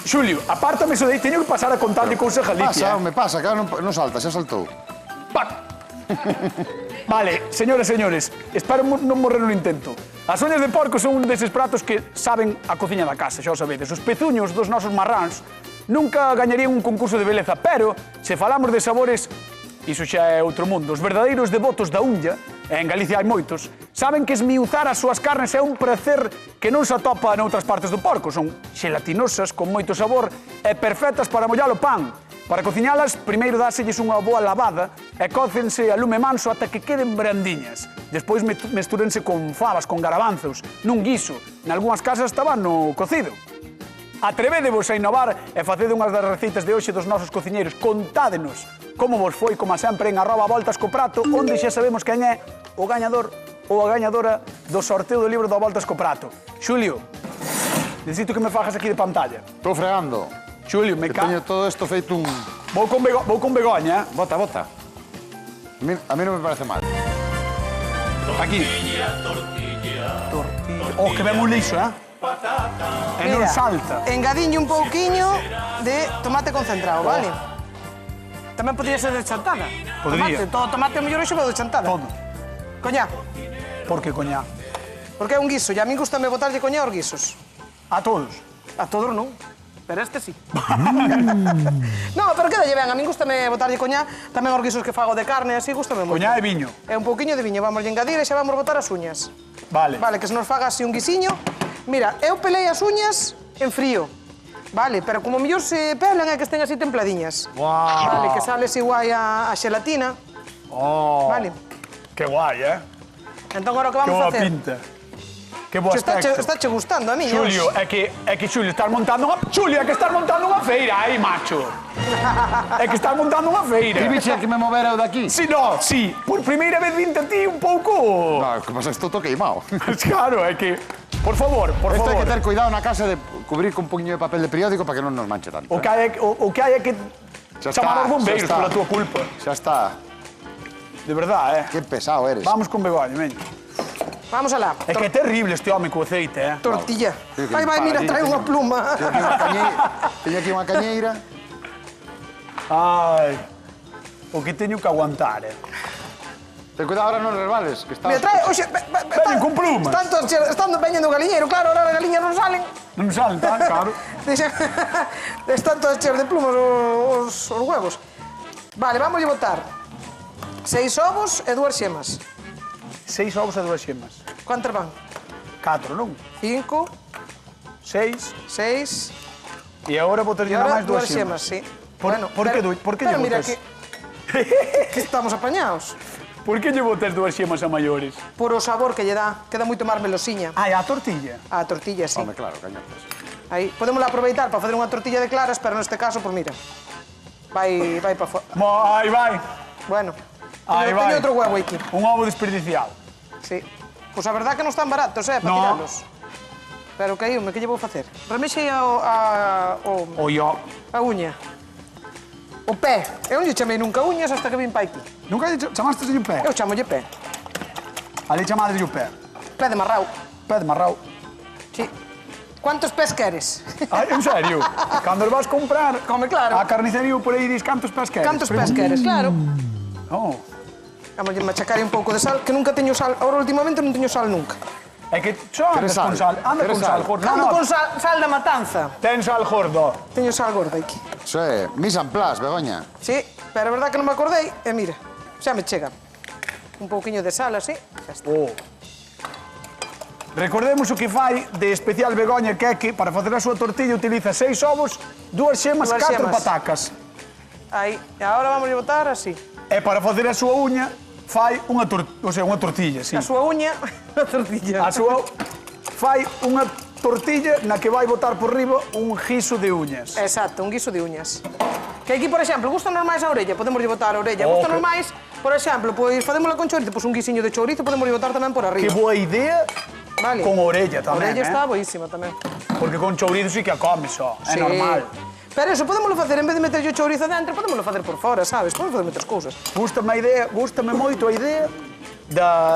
[SPEAKER 1] Xulio, apártame iso de aí, teño que pasar a contarlle cousas a Galicia.
[SPEAKER 3] Pasa, que non salta, xa saltou.
[SPEAKER 1] Vale, señoras e señores, espero non morrer no intento. As uñas de porco son un deses pratos que saben a cociña da casa, xa o sabedes. Os pezuños dos nosos marráns nunca gañarían un concurso de beleza, pero se falamos de sabores, iso xa é outro mundo. Os verdadeiros devotos da uña, e en Galicia hai moitos, saben que esmiuzar as súas carnes é un prazer que non se atopa noutras partes do porco. Son xelatinosas, con moito sabor e perfectas para mollar o pan. Para cociñalas, primeiro dáselles unha boa lavada e cócense a lume manso ata que queden brandiñas. Despois mestúrense con fabas, con garabanzos, nun guiso. Nalgúnas casas estaban no cocido. Atrevedevos a innovar e facede unhas das receitas de hoxe dos nosos cociñeiros. Contádenos como vos foi, como sempre, en @voltascoprato, onde xa sabemos quen é o gañador ou a gañadora do sorteo do libro do Voltas co Prato. Xulio, necesito que me fajas aquí de pantalla.
[SPEAKER 3] Estou fregando.
[SPEAKER 1] Xulio, me
[SPEAKER 3] Teño todo isto feito un...
[SPEAKER 1] Vou con Begoña,
[SPEAKER 3] Bota. A mí non me parece mal.
[SPEAKER 1] Aquí. Oh, que ben un lixo, E non salta.
[SPEAKER 2] Engadiño un pouquiño de tomate concentrado, vale? Tamén podría ser de chantada.
[SPEAKER 1] Podría.
[SPEAKER 2] Todo tomate o mellor hoxe vou de chantada.
[SPEAKER 1] Todo.
[SPEAKER 2] Coñá,
[SPEAKER 1] Por que coñá?
[SPEAKER 2] porque é un guiso, e a min gustame botarlle coñá aos guisos.
[SPEAKER 1] A todos.
[SPEAKER 2] A todos non, pero este sí. No, pero quedalle ben, a min gustame botarlle coñá, tamén aos guisos que fago de carne, así gustame moito.
[SPEAKER 1] Coñá e viño.
[SPEAKER 2] É un pouquiño de viño, vamos engadir e xa vamos botar as uñas.
[SPEAKER 1] Vale.
[SPEAKER 2] Vale, que se nos faga así un guisiño Mira, eu pelei as uñas en frío, vale? Pero como mellor se pelan é que estén así templadiñas.
[SPEAKER 1] Guau.
[SPEAKER 2] Vale, que sale así guai a xelatina.
[SPEAKER 1] Oh,
[SPEAKER 2] Vale.
[SPEAKER 1] que guai,
[SPEAKER 2] Entón, agora o que
[SPEAKER 1] Que
[SPEAKER 2] vamos
[SPEAKER 1] boa
[SPEAKER 2] facer?
[SPEAKER 1] pinta. Que bo aspecto.
[SPEAKER 2] Está che gustando a mí,
[SPEAKER 1] Xulio, é que Xulio, estás montando unha... Xulio, é que estás montando unha feira, aí, macho. É que estás montando unha feira.
[SPEAKER 3] Ti biche que me movera eu daqui?
[SPEAKER 1] Si, no, si. Por primeira vez vinte a ti un pouco...
[SPEAKER 3] No, que pasa, estou queimado.
[SPEAKER 1] Claro, é que... Por favor, por
[SPEAKER 3] Esto hai
[SPEAKER 1] favor.
[SPEAKER 3] que ter cuidado na casa de cubrir con un poquinho de papel de periódico para que non nos manche tanto.
[SPEAKER 1] O que hai é que
[SPEAKER 3] Xa está,
[SPEAKER 1] chamar aos bombeiros
[SPEAKER 3] xa está.
[SPEAKER 1] pola tua culpa.
[SPEAKER 3] Xa está.
[SPEAKER 1] De verdad,
[SPEAKER 3] Que pesado eres.
[SPEAKER 1] Vamos con Begoña, veña.
[SPEAKER 2] Vamos alá.
[SPEAKER 1] É que é terrible este home co aceite,
[SPEAKER 2] Tortilla.
[SPEAKER 3] Sí, que
[SPEAKER 2] Vai, vai, mira,
[SPEAKER 3] limpar,
[SPEAKER 2] trae unha pluma.
[SPEAKER 3] Teño aquí unha cañeira.
[SPEAKER 1] Ai, o que teño que aguantar,
[SPEAKER 3] Ten cuidado, ahora non resbales, que
[SPEAKER 2] Mira,
[SPEAKER 3] estás...
[SPEAKER 2] trae, oxe,
[SPEAKER 1] Veñen con plumas.
[SPEAKER 2] Estando veñen do galiñeiro, claro, ahora as galiñas non salen.
[SPEAKER 1] Non saltan, claro.
[SPEAKER 2] Están todas cheas de plumas os huevos. Vale, vamos a botar 6 ovos e 2 xemas.
[SPEAKER 1] 6 ovos e 2 xemas.
[SPEAKER 2] Quantas van?
[SPEAKER 1] 4, non?
[SPEAKER 2] 5,
[SPEAKER 1] 6.
[SPEAKER 2] 6
[SPEAKER 1] E agora vou ter
[SPEAKER 2] e ahora
[SPEAKER 1] máis
[SPEAKER 2] 2
[SPEAKER 1] 2
[SPEAKER 2] xemas,
[SPEAKER 1] xemas.
[SPEAKER 2] sí.
[SPEAKER 1] Por que
[SPEAKER 2] pero
[SPEAKER 1] lle
[SPEAKER 2] mira
[SPEAKER 1] botas?
[SPEAKER 2] que estamos apañados.
[SPEAKER 1] Por que lle botas 2 xemas a maiores?
[SPEAKER 2] Por o sabor que lle dá, queda moito máis melosiña.
[SPEAKER 1] Ai, a tortilla.
[SPEAKER 2] A tortilla, sí.
[SPEAKER 3] Home, claro, cañotas.
[SPEAKER 2] Aí, podemos aproveitar para facer unha tortilla de claras, pero neste caso, pues mira, vai para fora.
[SPEAKER 1] Ai, vai.
[SPEAKER 2] Bueno,
[SPEAKER 1] Aí
[SPEAKER 2] teño
[SPEAKER 1] vai.
[SPEAKER 2] outro huevo aquí.
[SPEAKER 1] Un ovo desperdiciado.
[SPEAKER 2] Sí. Pois a verdad que non están baratos, para
[SPEAKER 1] No.
[SPEAKER 2] tirarlos. Pero que lle vou facer? Remexei a
[SPEAKER 1] Ollo.
[SPEAKER 2] uña. O pé. Eu non lle chamei nunca uñas hasta que vim para aquí.
[SPEAKER 1] Nunca lle chamaste de pé?
[SPEAKER 2] Eu chamolle pé.
[SPEAKER 1] Ali chamades de pé.
[SPEAKER 2] Pé de marrao.
[SPEAKER 1] Pé de marrao.
[SPEAKER 2] Sí. Quantos pés queres?
[SPEAKER 1] Ai, en serio? Cando os vas comprar
[SPEAKER 2] Come, claro.
[SPEAKER 1] a carnicería por aí dis cantos pés queres?
[SPEAKER 2] Cantos pés queres? Claro.
[SPEAKER 1] No.
[SPEAKER 2] Vamos a machacar un pouco de sal, que nunca teño sal. Ahora, últimamente, non teño sal nunca.
[SPEAKER 1] É que só andas con sal. Anda con sal, gordo.
[SPEAKER 2] Ando con sal da matanza.
[SPEAKER 1] Ten sal gordo.
[SPEAKER 2] Teño sal gorda aquí.
[SPEAKER 3] Eso é mise en place, Begoña.
[SPEAKER 2] Sí, pero a verdad que non me acordei. E mira, xa me chega. Un pouquiño de sal, así. Xa está.
[SPEAKER 1] Oh. Recordemos o que fai de especial Begoña, que é que para facer a súa tortilla utiliza 6 ovos, 2 xemas,
[SPEAKER 2] 2
[SPEAKER 1] 4
[SPEAKER 2] xemas.
[SPEAKER 1] patacas.
[SPEAKER 2] Aí. E agora vamos a botar así.
[SPEAKER 1] E para facer a súa uña fai unha tortilla, sí.
[SPEAKER 2] A súa uña, a tortilla.
[SPEAKER 1] A súa fai unha tortilla na que vai botar por riba un guiso de uñas.
[SPEAKER 2] Exacto, un guiso de uñas. Que aquí, por exemplo, gustanos máis a orella, podemos botar a orella.
[SPEAKER 1] Oh,
[SPEAKER 2] Gustanos
[SPEAKER 1] que-
[SPEAKER 2] máis, por exemplo, pois facémola con chorizo, pois un guisiño de chorizo podemos botar tamén por
[SPEAKER 1] Que
[SPEAKER 2] arriba.
[SPEAKER 1] boa idea
[SPEAKER 2] Vale.
[SPEAKER 1] con orella
[SPEAKER 2] A
[SPEAKER 1] tamén,
[SPEAKER 2] orella está boísima tamén.
[SPEAKER 1] Porque con chourizo sí que a comes só, é
[SPEAKER 2] Sí.
[SPEAKER 1] normal.
[SPEAKER 2] Pero eso, podémoslo facer, en vez de meter o chorizo dentro, podémoslo facer por fora, sabes? Podemos facer moitas cousas.
[SPEAKER 1] Gústame moito a idea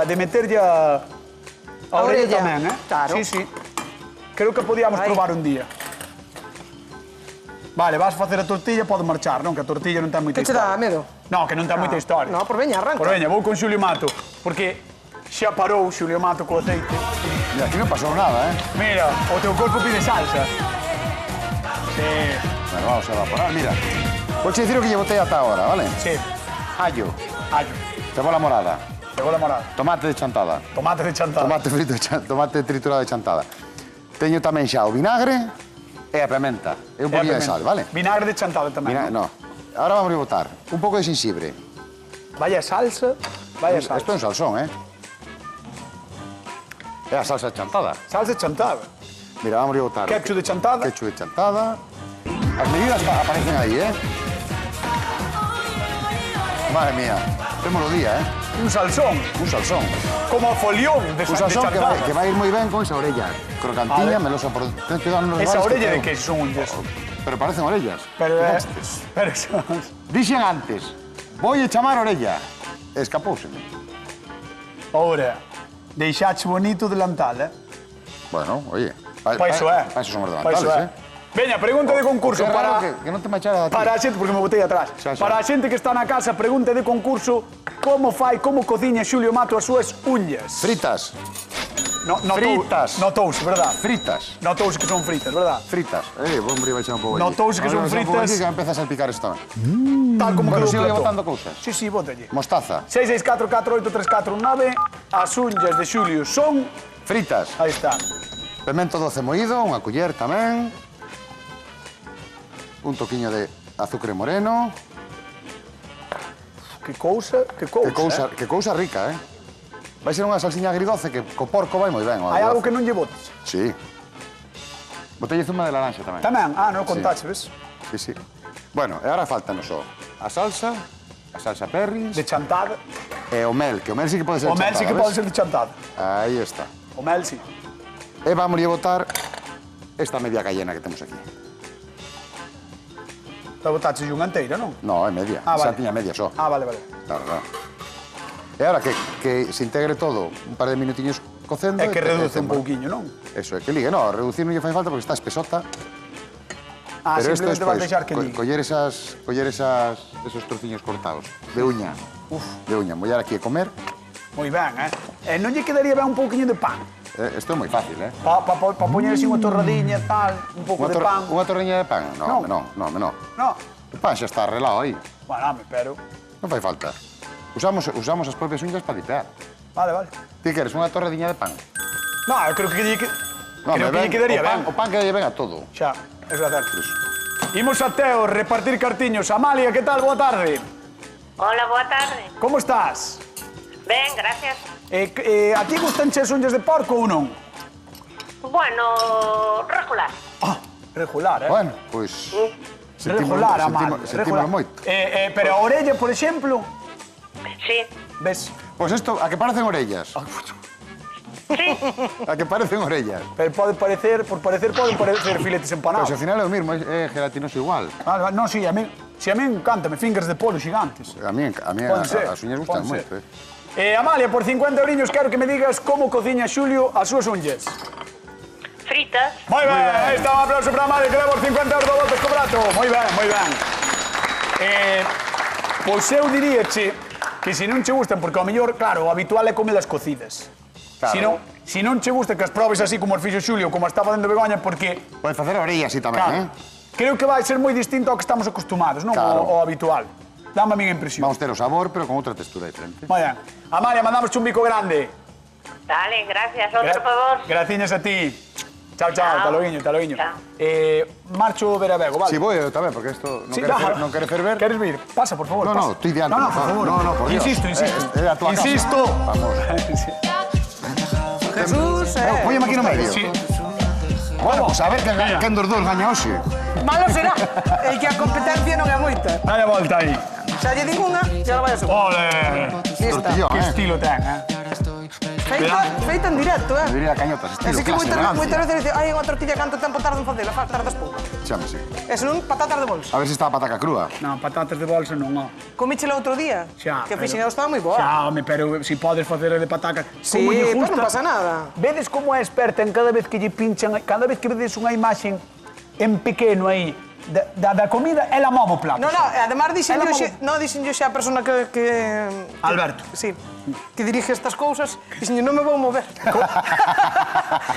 [SPEAKER 1] de meterlle a orella
[SPEAKER 2] orella.
[SPEAKER 1] tamén,
[SPEAKER 2] Claro.
[SPEAKER 1] Sí, sí. Creo que podíamos
[SPEAKER 2] Aí.
[SPEAKER 1] probar un día. Vale, vas facer a tortilla, pode marchar, non? Que a tortilla non ten moita
[SPEAKER 2] Que che dá
[SPEAKER 1] historia.
[SPEAKER 2] medo?
[SPEAKER 1] No, que non ten moita historia.
[SPEAKER 2] No, por veña, arranca.
[SPEAKER 1] Por veña, vou con Xulio Mato, porque xa parou Xulio Mato co aceite.
[SPEAKER 3] Mira, aquí non pasou nada,
[SPEAKER 1] Mira, o teu corpo pide salsa. Sí,
[SPEAKER 3] Bueno, vamos a evaporar, mira. Vou che dicir o que lle botei ata ahora, vale?
[SPEAKER 1] sí.
[SPEAKER 3] Allo,
[SPEAKER 1] Allo,
[SPEAKER 3] cebola morada,
[SPEAKER 1] cebola morada,
[SPEAKER 3] tomate de chantada,
[SPEAKER 1] tomate de chantada.
[SPEAKER 3] tomate frito, tomate triturado de chantada. Teño tamén xa o vinagre e a pimenta. E un poquinho de sal, vale?
[SPEAKER 1] Vinagre de chantada tamén.
[SPEAKER 3] No. Ahora vamos a botar un pouco de xenxibre.
[SPEAKER 1] Vaya salsa, vaya
[SPEAKER 3] Isto é
[SPEAKER 1] salsa.
[SPEAKER 3] un salsón, É a salsa chantada.
[SPEAKER 1] Salsa de chantada.
[SPEAKER 3] Mira, vamos a botar...
[SPEAKER 1] Ketchup de chantada.
[SPEAKER 3] Ketchup de chantada. As medidas aparecen aí, Madre mía, temos o día,
[SPEAKER 1] Un salsón,
[SPEAKER 3] Un salsón.
[SPEAKER 1] como folión de,
[SPEAKER 3] Un salsón que
[SPEAKER 1] chantada.
[SPEAKER 3] vai ir moi ben con esa orella. Crocantiña,
[SPEAKER 1] Vale.
[SPEAKER 3] melosa por... Ten que dar unos
[SPEAKER 1] Esa
[SPEAKER 3] bares
[SPEAKER 1] orella de
[SPEAKER 3] que
[SPEAKER 1] que son unhas.
[SPEAKER 3] Pero parecen orellas.
[SPEAKER 1] Pero, pero
[SPEAKER 3] Dixen antes, voulle chamar orella. Escapouseme.
[SPEAKER 1] Ora, deixache bonito o delantal,
[SPEAKER 3] Bueno, oye.
[SPEAKER 1] Pa iso é.
[SPEAKER 3] Pa iso son os
[SPEAKER 1] Pa iso
[SPEAKER 3] delantales,
[SPEAKER 1] é. Veña, pregunta de concurso
[SPEAKER 3] Que raro
[SPEAKER 1] para...
[SPEAKER 3] que non te machara a ti.
[SPEAKER 1] Para a xente, porque me botei atrás.
[SPEAKER 3] Xa, xa.
[SPEAKER 1] Para a xente que está na casa, pregunta de concurso como cociña Xulio Mato as súas uñas.
[SPEAKER 3] Fritas. Fritas.
[SPEAKER 1] Notouse, verdad?
[SPEAKER 3] Fritas.
[SPEAKER 1] Notouse que son fritas, verdad?
[SPEAKER 3] Fritas. Hombre, vai echar un pouco
[SPEAKER 1] Notouse que son fritas.
[SPEAKER 3] Que empeza a salpicar isto tamén.
[SPEAKER 1] Tal como
[SPEAKER 3] Pero
[SPEAKER 1] quedou
[SPEAKER 3] sigue
[SPEAKER 1] plato.
[SPEAKER 3] botando cousas.
[SPEAKER 1] Sí, sí, bótalle.
[SPEAKER 3] Mostaza.
[SPEAKER 1] 664483419. As uñas de Xulio son...
[SPEAKER 3] Fritas.
[SPEAKER 1] Aí está.
[SPEAKER 3] Pemento doce moído, unha culler tamén. Un toquiño de azúcar moreno.
[SPEAKER 1] Que cousa,
[SPEAKER 3] Que cousa rica, Vai ser unha salsiña agridoce que co porco vai moi ben.
[SPEAKER 1] Hai algo que non lle botes?
[SPEAKER 3] Sí. Botelle zuma de laranxa tamén.
[SPEAKER 1] Tamén? Ah, non o contaxe, ves?
[SPEAKER 3] Sí. Bueno, e agora faltanos só a salsa Perris
[SPEAKER 1] De chantada.
[SPEAKER 3] e o mel, que o mel sí que pode ser
[SPEAKER 1] O mel
[SPEAKER 3] chantada,
[SPEAKER 1] sí que
[SPEAKER 3] ves?
[SPEAKER 1] pode ser de chantada.
[SPEAKER 3] Aí está.
[SPEAKER 1] O mel sí.
[SPEAKER 3] E vamos a botar esta media cayena que temos aquí.
[SPEAKER 1] Te botaxe unha enteira, non?
[SPEAKER 3] No, é media.
[SPEAKER 1] Ah,
[SPEAKER 3] Xa
[SPEAKER 1] vale.
[SPEAKER 3] tiña media só.
[SPEAKER 1] Ah, vale.
[SPEAKER 3] Claro. E agora que se integre todo un par de minutiños cocendo...
[SPEAKER 1] É que reduce un
[SPEAKER 3] toma.
[SPEAKER 1] pouquiño, non?
[SPEAKER 3] Eso, é que ligue. No, reducir non lle fai falta porque está espesota.
[SPEAKER 1] Ah,
[SPEAKER 3] Pero esto
[SPEAKER 1] simplemente vas deixar que ligue.
[SPEAKER 3] coller esos trociños cortados de uña. De uña. Mollar aquí a comer.
[SPEAKER 1] Moi ben, E non lle quedaría ben un pouquiño de pan?
[SPEAKER 3] Isto é moi fácil,
[SPEAKER 1] Pa poñer así unha torradiña, tal, un pouco de pan.
[SPEAKER 3] Unha torreña de pan? No.
[SPEAKER 1] No.
[SPEAKER 3] O pan xa está arrelado aí.
[SPEAKER 1] Bueno, pero...
[SPEAKER 3] Non fai falta. Usamos as propias uñas para dipear.
[SPEAKER 1] Vale.
[SPEAKER 3] Ti queres unha torradiña de pan?
[SPEAKER 1] No, eu creo que lle
[SPEAKER 3] me
[SPEAKER 1] quedaría
[SPEAKER 3] ben.
[SPEAKER 1] ben.
[SPEAKER 3] O pan que lle ben a todo.
[SPEAKER 1] Xa, é verdade. Imos a Teo, repartir cartiños. Amalia, que tal? Boa tarde.
[SPEAKER 7] Hola, boa tarde.
[SPEAKER 1] Como estás?
[SPEAKER 7] Ben, gracias.
[SPEAKER 1] A ti gustanche as unhas de porco ou non?
[SPEAKER 7] Bueno, regular.
[SPEAKER 1] Ah, regular,
[SPEAKER 3] Bueno, pois...
[SPEAKER 1] Regular, Amalia.
[SPEAKER 3] Sentimos moito.
[SPEAKER 1] Pero a orella, por exemplo,
[SPEAKER 7] Sí,
[SPEAKER 1] ves?
[SPEAKER 3] Pois isto, a que parecen orellas.
[SPEAKER 7] sí.
[SPEAKER 3] A que parecen orellas.
[SPEAKER 1] Pero por parecer poden parecer filetes empanados.
[SPEAKER 3] Pois ao final é o mismo, é gelatinoso igual.
[SPEAKER 1] Vale, non, si, a mí encántame, fingers de polo gigantes.
[SPEAKER 3] A mí
[SPEAKER 1] Pode ser,
[SPEAKER 3] as uñas gustan
[SPEAKER 1] pode
[SPEAKER 3] moito,
[SPEAKER 1] ser. Amalia, por 50 euriños quero que me digas como cociña Xulio as súas unhas.
[SPEAKER 7] Fritas.
[SPEAKER 1] Moi ben, aí está un aplauso para Amalia, que leva os 50 euros do voltas co prato. Moi ben. Pois eu diríache que se non che gustan, porque ao mellor, claro, o habitual é comelas cocidas.
[SPEAKER 3] Claro.
[SPEAKER 1] Se non che gusta que as probes así como os fixo Xulio, como está facendo Begoña, porque,
[SPEAKER 3] Podes facer a orella así tamén,
[SPEAKER 1] creo que vai ser moi distinto ao que estamos acostumados, non?
[SPEAKER 3] Claro.
[SPEAKER 1] O habitual. Dame a minha impresión.
[SPEAKER 3] Vamos ter o sabor, pero con outra textura diferente.
[SPEAKER 1] Moi ben. Amalia, mandamos un bico grande.
[SPEAKER 7] Vale, gracias. Outro favor.
[SPEAKER 1] Graciñas a ti. Chao,
[SPEAKER 7] Chao.
[SPEAKER 1] hasta loguiño.
[SPEAKER 7] Chao.
[SPEAKER 1] Marcho ver a Bego, vale?
[SPEAKER 3] Si, voy eu tamén, porque isto non
[SPEAKER 1] Sí,
[SPEAKER 3] quere ferver.
[SPEAKER 1] Queres vir? Pasa, por favor.
[SPEAKER 3] No,
[SPEAKER 1] pasa.
[SPEAKER 3] no, estoy diante,
[SPEAKER 1] No,
[SPEAKER 3] por
[SPEAKER 1] por
[SPEAKER 3] favor.
[SPEAKER 1] favor.
[SPEAKER 3] No, por Dios.
[SPEAKER 1] Insisto.
[SPEAKER 3] É a tua casa.
[SPEAKER 1] Insisto.
[SPEAKER 3] Vamos.
[SPEAKER 2] Jesús,
[SPEAKER 3] Póñeme aquí no medio.
[SPEAKER 1] Sí.
[SPEAKER 3] Bueno, pues a ver quen dos dous gaña hoxe.
[SPEAKER 2] Malo será. É que a competencia non é moita.
[SPEAKER 1] Dale a volta aí.
[SPEAKER 2] Xa lle digo unha, xa vai a segunda.
[SPEAKER 1] Ole.
[SPEAKER 2] Lista.
[SPEAKER 3] Tortillón,
[SPEAKER 1] Que estilo ten,
[SPEAKER 2] Feita en directo,
[SPEAKER 3] Diría cañotas, estilo,
[SPEAKER 2] Así que
[SPEAKER 3] clase,
[SPEAKER 2] moitas
[SPEAKER 3] elegancia.
[SPEAKER 2] veces dice, ai, unha tortilla canto tempo tardo en facela, tardas pouco.
[SPEAKER 3] Chámese.
[SPEAKER 2] E senón, patatas de bolsa.
[SPEAKER 3] A ver se está a pataca crúa.
[SPEAKER 1] Non, patatas de bolsa non, ó.
[SPEAKER 2] Comíchela outro día,
[SPEAKER 1] Xa,
[SPEAKER 2] que a
[SPEAKER 1] pero-
[SPEAKER 2] fixineo estaba moi boa.
[SPEAKER 1] Xa, home, pero si podes facer de pataca.
[SPEAKER 2] Sí,
[SPEAKER 1] como lle
[SPEAKER 2] pues
[SPEAKER 1] gusta.
[SPEAKER 2] non pasa nada.
[SPEAKER 1] Vedes como é experta en cada vez que lle pinchan, cada vez que vedes unha imaxe en pequeno aí da comida, ela move o plato.
[SPEAKER 2] No, además dixen
[SPEAKER 1] Ela
[SPEAKER 2] yo
[SPEAKER 1] mo-
[SPEAKER 2] xe, no, dixen yo xa a persona que
[SPEAKER 1] Alberto.
[SPEAKER 2] Sí, que dirige estas cousas, dixen yo, non me vou mover.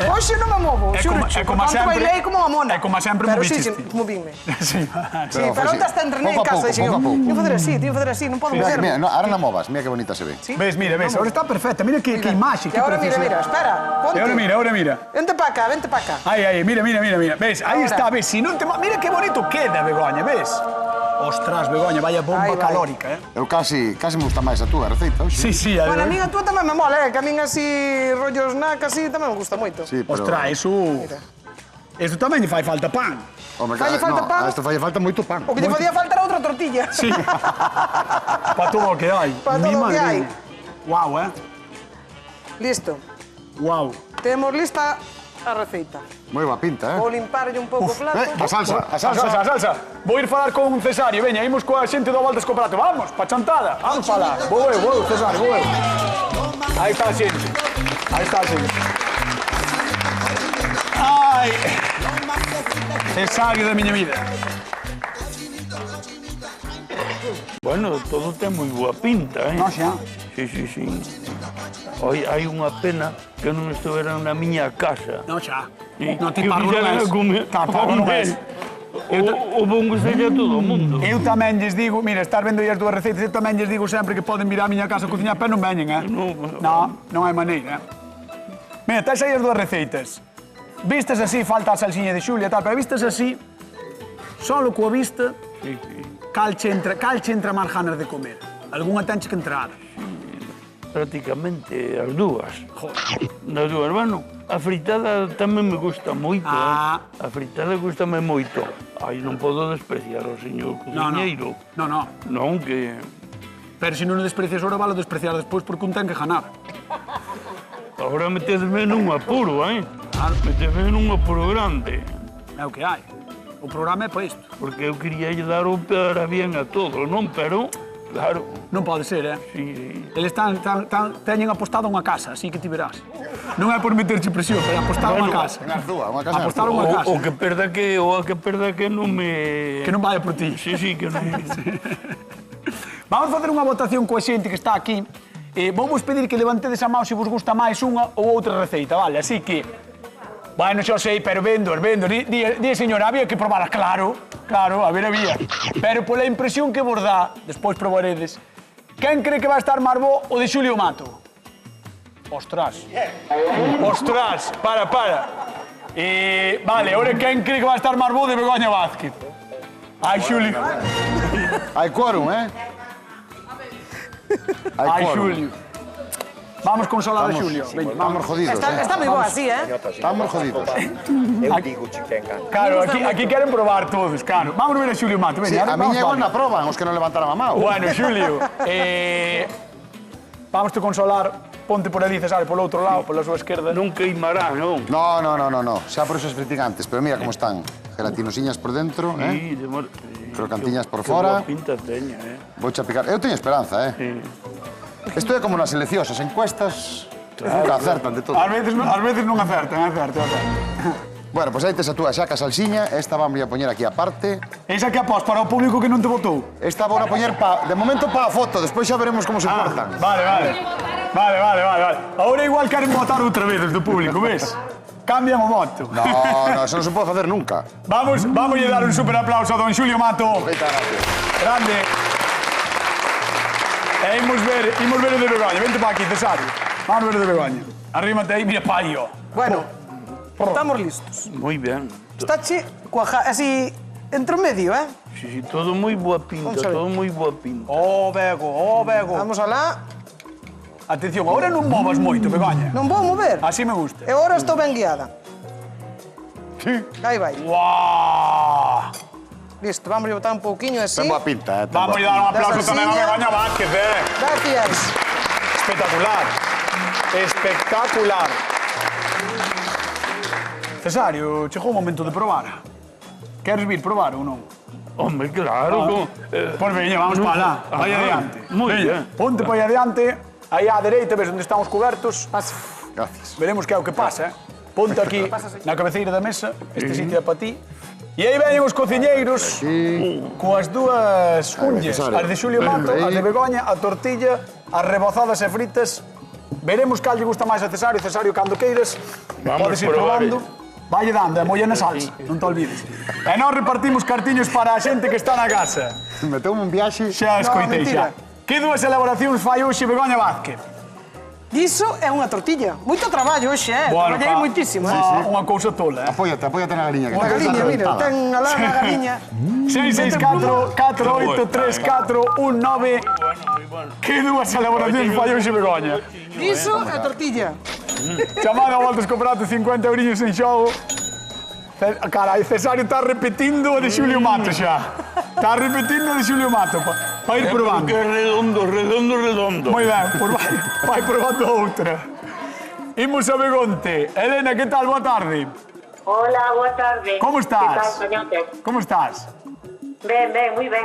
[SPEAKER 2] Hoxe non me movo,
[SPEAKER 1] É
[SPEAKER 2] xuro,
[SPEAKER 1] como- é como
[SPEAKER 2] porque
[SPEAKER 1] sempre-
[SPEAKER 2] bailei como a mona.
[SPEAKER 1] é como sempre
[SPEAKER 2] Pero sí,
[SPEAKER 1] moviste.
[SPEAKER 2] movíme.
[SPEAKER 1] Sí,
[SPEAKER 2] Sí, pero onde está entrené en
[SPEAKER 3] Pouco a
[SPEAKER 2] casa,
[SPEAKER 3] pouco,
[SPEAKER 2] dixen yo,
[SPEAKER 3] pouco a pouco.
[SPEAKER 2] tío facer así, non podo
[SPEAKER 3] Mira,
[SPEAKER 2] mover.
[SPEAKER 3] ahora non movas, mira que bonita se ve.
[SPEAKER 2] Sí.
[SPEAKER 1] Ves, mira, ahora está perfecta. Mira que imaxe,
[SPEAKER 2] E
[SPEAKER 1] que
[SPEAKER 2] agora mira,
[SPEAKER 1] preciosidade.
[SPEAKER 2] espera, ponte.
[SPEAKER 1] E ahora mira.
[SPEAKER 2] Vente pa acá, vente pa acá.
[SPEAKER 1] Aí, mira. Ves, aí
[SPEAKER 2] Ahora.
[SPEAKER 1] está, ves, si non te... Mira que bonito queda, Begoña, ves? Ostras, Begoña, vaya bomba
[SPEAKER 2] Aí vai.
[SPEAKER 1] calórica,
[SPEAKER 3] Eu casi me gusta máis a túa receita hoxe.
[SPEAKER 1] Sí,
[SPEAKER 2] Bueno, a mí a túa tamén me mola, que a min así, rollo snack, así, tamén me gusta moito.
[SPEAKER 3] Sí, pero...
[SPEAKER 1] Ostras, eso tamén lle fai falta pan.
[SPEAKER 3] Home,
[SPEAKER 2] Falle falta pan.
[SPEAKER 3] A isto falle falta moito pan.
[SPEAKER 2] O que te podía faltar era outra tortilla.
[SPEAKER 1] Sí. Para todo o que hai.
[SPEAKER 2] Pa todo
[SPEAKER 1] Mi
[SPEAKER 2] o que
[SPEAKER 1] madre
[SPEAKER 2] hai.
[SPEAKER 1] mía. Guau,
[SPEAKER 2] Listo.
[SPEAKER 1] Guau.
[SPEAKER 2] Temos lista a receita.
[SPEAKER 3] Moi boa pinta,
[SPEAKER 2] Vou limparlle un pouco o plato.
[SPEAKER 3] A salsa.
[SPEAKER 1] A salsa. Vou ir falar con Cesario, veña, imos coa xente do Voltas co Prato. Vamos, pa chantada. Vamos falar. Vou eu, Cesario, vou eu. Aí está a xente. Ai. Cesario da miña vida.
[SPEAKER 6] Bueno, todo ten moi boa pinta,
[SPEAKER 1] Non xa.
[SPEAKER 6] Sí. Hoy hai unha pena que non estuveran na miña casa.
[SPEAKER 1] Non xa.
[SPEAKER 6] Sí,
[SPEAKER 1] Non ti
[SPEAKER 6] que
[SPEAKER 1] parlo non
[SPEAKER 6] fixeran
[SPEAKER 1] és.
[SPEAKER 6] a comer.
[SPEAKER 1] Parlo non és.
[SPEAKER 6] O bon gostelle a todo o mundo.
[SPEAKER 1] Eu tamén lles digo, mira, estar vendo aí as dúas receitas, eu tamén lles digo sempre que poden vir á miña casa a cociñar, pero non veñen,
[SPEAKER 6] No.
[SPEAKER 1] Non hai maneira, Mira, tes aí as dúas receitas. Vistes así, falta a salsiña de Xulia e tal, pero vistes así, solo coa vista,
[SPEAKER 6] Sí, sí.
[SPEAKER 1] cal che entra máis ganas de comer? Algúnha tenche que entrar.
[SPEAKER 6] Prácticamente as dúas. Das dúas, bueno, a fritada tamén me gusta moito.
[SPEAKER 1] Ah.
[SPEAKER 6] A fritada gustame moito. Ai, non podo despreciar o señor cociñeiro.
[SPEAKER 1] No.
[SPEAKER 6] Non, que...
[SPEAKER 1] Pero se non o desprecias ahora, valo despreciar despois porque un ten que ganar.
[SPEAKER 6] Agora metedme nun apuro, Metedme nun apuro grande.
[SPEAKER 1] É o que hai. O programa é para isto.
[SPEAKER 6] Porque eu quería lle dar o para bien a todos, non? Pero, claro,
[SPEAKER 1] Non pode ser,
[SPEAKER 6] sí.
[SPEAKER 1] Eles teñen apostado unha casa, así que ti verás. Non é por meterche presión, pero apostaron unha casa.
[SPEAKER 3] Unha Arzúa, unha casa en
[SPEAKER 1] Apostaron unha casa.
[SPEAKER 6] O que perda que non me...
[SPEAKER 1] Que non vaya por ti.
[SPEAKER 6] Sí, que non...
[SPEAKER 1] Vamos facer unha votación coa xente que está aquí. Vamos pedir que levantedes a mão se vos gusta máis unha ou outra receita, vale? Así que... Bueno, xo sei, pero vendo. Di, señora, había que probar, claro, a ver, había. Pero pola impresión que vos dá, despois probaredes, quen cree que vai estar máis bo o de Xulio Mato? Ostras, para. Vale, ahora quen cree que vai estar máis bo de Begoña Vázquez? Ai, Xulio.
[SPEAKER 3] Hai quórum,
[SPEAKER 1] Ai, Xulio. Vamos con solada Xulio. Veña,
[SPEAKER 3] Estamos jodidos,
[SPEAKER 2] Está moi boa así,
[SPEAKER 3] Estamos jodidos.
[SPEAKER 8] Eu digo che que encanta.
[SPEAKER 1] Claro, aquí queren probar todos, claro. Vamos ver a Xulio Mato,
[SPEAKER 3] Sí,
[SPEAKER 1] veña.
[SPEAKER 3] a miña igual na proban, os que non levantaran a mão.
[SPEAKER 1] Bueno, Xulio, vamos te consolar, ponte por ali, Cesario, polo outro lado, pola súa esquerda.
[SPEAKER 6] Non queimará, non?
[SPEAKER 3] No. Xa por esos fritigantes, pero mira como están. Gelatinosinhas por dentro,
[SPEAKER 6] Sí,
[SPEAKER 3] Crocantiñas por
[SPEAKER 6] que
[SPEAKER 3] fora.
[SPEAKER 6] boa pinta teña,
[SPEAKER 3] Vou a picar. Eu teño esperanza,
[SPEAKER 6] Sí.
[SPEAKER 3] Isto é como nas eleccións, as encuestas nunca acertan de todo.
[SPEAKER 1] Ás veces non acertan.
[SPEAKER 3] Bueno, pois aí tes a túa xaca salsiña, esta vamos a poñer aquí aparte.
[SPEAKER 1] Esa que após para o público que non te votou.
[SPEAKER 3] Esta vou a poñer de momento para a foto, despois xa veremos como se portan.
[SPEAKER 1] Vale. Ahora igual queren votar outra vez do público, ves? Cambian o voto.
[SPEAKER 3] No, eso non se pode facer nunca.
[SPEAKER 1] Vamos a dar un super aplauso a don Xulio Mato.
[SPEAKER 3] Moitas gracias.
[SPEAKER 1] Grande. E imos ver o de Begoña. Vente para aquí, Cesario. Vamos ver o de Begoña. Arrímate aí, mira, paio.
[SPEAKER 2] Bueno, estamos listos.
[SPEAKER 6] Moi ben.
[SPEAKER 2] Está che así entre medio,
[SPEAKER 6] Sí, todo moi boa pinta,
[SPEAKER 2] Vamos a ver.
[SPEAKER 6] todo moi boa pinta.
[SPEAKER 1] Oh, Bego.
[SPEAKER 2] Vamos alá.
[SPEAKER 1] Atención, ahora non movas moito, Begoña.
[SPEAKER 2] Non vou mover.
[SPEAKER 1] Así me gusta.
[SPEAKER 2] E agora estou ben guiada.
[SPEAKER 3] Sí.
[SPEAKER 2] Aí vai.
[SPEAKER 1] Guau!
[SPEAKER 2] Listo, vamos a botar un pouquiño así.
[SPEAKER 3] Ten boa pinta,
[SPEAKER 1] Vamos a dar un aplauso tamén a Begoña Vázquez,
[SPEAKER 2] Gracias.
[SPEAKER 1] Espectacular. Cesario, chegou o momento de probar. Queres vir probar ou non?
[SPEAKER 6] Home, claro.
[SPEAKER 1] Pois veña, vamos para lá. Vai adiante.
[SPEAKER 6] Moi
[SPEAKER 1] Veña,
[SPEAKER 6] ben.
[SPEAKER 1] ponte para aí adiante. Aí á dereita, ves onde están os cubertos.
[SPEAKER 3] Gracias.
[SPEAKER 1] Veremos que é o que pasa, Ponte aquí na cabeceira da mesa. Este sitio é para ti. E aí veñen os cociñeiros coas dúas unllas, as de Xulio Mato, as de Begoña, a tortilla, as rebozadas e fritas. Veremos cal lle gusta máis a Cesario. Cesario, cando queiras, podes ir probando. Valle dando, molla na salsa, non te olvides. E nós repartimos cartiños para a xente que está na casa.
[SPEAKER 3] Meteume un viaxe.
[SPEAKER 1] Xa escoitei xa. Que dúas elaboracións fai hoxe Begoña Vázquez?
[SPEAKER 2] Iso é unha tortilla. Moito traballo hoxe, Traballei moitísimo,
[SPEAKER 1] Unha cousa tola,
[SPEAKER 3] Apóiate na galiña.
[SPEAKER 2] Unha galiña, mira, ten alá na galiña.
[SPEAKER 1] 664 4834 19. Que dúas elaboracións fai hoxe Begoña?
[SPEAKER 2] Iso é tortilla.
[SPEAKER 1] Chamada a voltas co prato, 50 euriños en xogo. Carai, Cesario está repetindo o de Xulio Mato xa. Está repetindo o de Xulio Mato para ir probando.
[SPEAKER 6] Que redondo.
[SPEAKER 1] Moi ben, pois vai probando outra. Imos a Begonte. Elena, que tal? Boa tarde.
[SPEAKER 7] Hola, boa tarde.
[SPEAKER 1] Como estás?
[SPEAKER 7] Que tal, Coñote?
[SPEAKER 1] Como estás?
[SPEAKER 7] Ben, moi ben.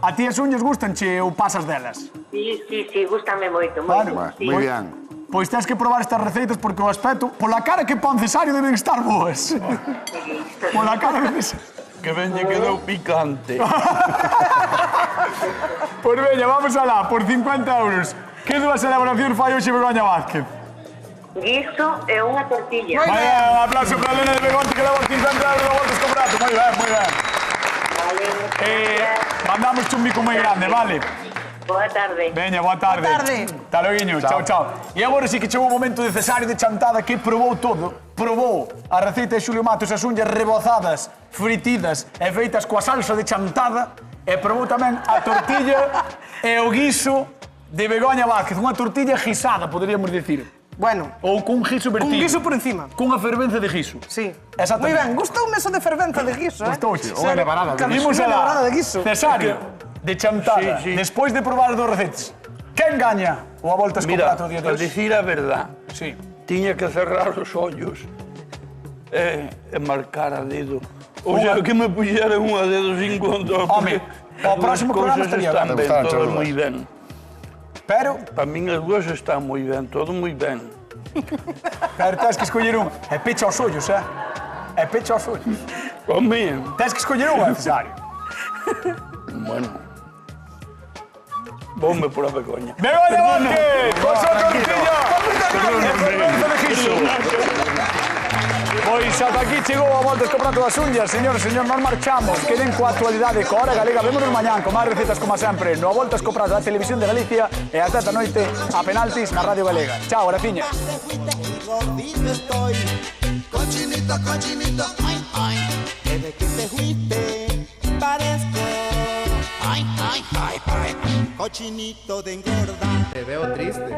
[SPEAKER 1] A ti as uñas gustanche ou pasas delas?
[SPEAKER 7] Sí, gústame moito.
[SPEAKER 1] Claro,
[SPEAKER 3] Moi ben.
[SPEAKER 1] Pois tens que probar estas receitas porque o aspecto, pola cara que pon Cesario deben estar boas. Pola cara de Cesario.
[SPEAKER 6] Que ben lle quedou picante.
[SPEAKER 1] Pois veña, vamos alá, por 50 euros. Que dúas elaboracións fai hoxe Begoña Vázquez?
[SPEAKER 7] Guiso e unha tortilla.
[SPEAKER 1] Vaya, un aplauso para Elena de Begonte que leva 50 euros de voltas con prato. Moi ben, moi ben.
[SPEAKER 7] Vale,
[SPEAKER 1] Mandamos un mico moi grande, vale?
[SPEAKER 7] Boa tarde.
[SPEAKER 1] Veña, boa tarde.
[SPEAKER 2] Boa tarde.
[SPEAKER 1] Hasta loguinho, chao, chao. E agora sí que chegou o momento de Cesario de Chantada que probou todo. Probou a receita de Xulio Matos, as unhas rebozadas, fritidas e feitas coa salsa de Chantada. E probou tamén a tortilla e o guiso de Begoña Vázquez. Unha tortilla guisada, poderíamos dicir.
[SPEAKER 2] Bueno,
[SPEAKER 1] Ou cun guiso vertido.
[SPEAKER 2] un guiso por encima.
[SPEAKER 1] Cunha fervenza de guiso.
[SPEAKER 2] Sí.
[SPEAKER 1] Exactamente.
[SPEAKER 2] Moi ben, gustoume eso de fervenza de guiso,
[SPEAKER 1] Gustouche.
[SPEAKER 3] Unha nevarada de guiso.
[SPEAKER 1] Imos
[SPEAKER 2] Unha
[SPEAKER 1] alá.
[SPEAKER 2] nevarada de guiso.
[SPEAKER 1] Cesario, de Chantada.
[SPEAKER 6] Sí, sí.
[SPEAKER 1] Despois de probar as dos recetas, quen gaña o a volta
[SPEAKER 6] Mira,
[SPEAKER 1] escoplato o día de
[SPEAKER 6] a
[SPEAKER 1] hoxe?
[SPEAKER 6] decir a verdad,
[SPEAKER 1] Sí.
[SPEAKER 6] tiña que cerrar os ollos e marcar a dedo. O sea, que me puxeran un a dedo sin control.
[SPEAKER 1] Home, ao próximo programa estaría
[SPEAKER 6] están
[SPEAKER 1] ben.
[SPEAKER 6] ben,
[SPEAKER 3] Gustaron,
[SPEAKER 6] todo
[SPEAKER 3] chaval.
[SPEAKER 6] moi ben.
[SPEAKER 1] Pero,
[SPEAKER 6] Para min as dúas están moi ben, todo moi ben.
[SPEAKER 1] tens que escoller un. E pecha os ollos, E pecha os ollos.
[SPEAKER 6] Home,
[SPEAKER 1] Tens que escoller un, Cesario.
[SPEAKER 6] bueno. Voume por a Begoña.
[SPEAKER 1] Begoña Vázquez, con súa tortilla.
[SPEAKER 6] Perdóname.
[SPEAKER 1] E fervenza de guiso. Pois ata aquí chegou a volta escoplato das unhas. Señor, nos marchamos. Queden coa actualidade coa Hora Galega. Vémonos mañán con máis recetas como sempre. No a volta escoplato da Televisión de Galicia e ata esta noite a penaltis na Radio Galega. Chao, graciñas.
[SPEAKER 9] Gordito estoy, cochinito, cochinito, ay, ay. Desde que te fuiste, parezco, ay, ay, ay, ay. Cochinito de engordar.
[SPEAKER 10] Te veo triste.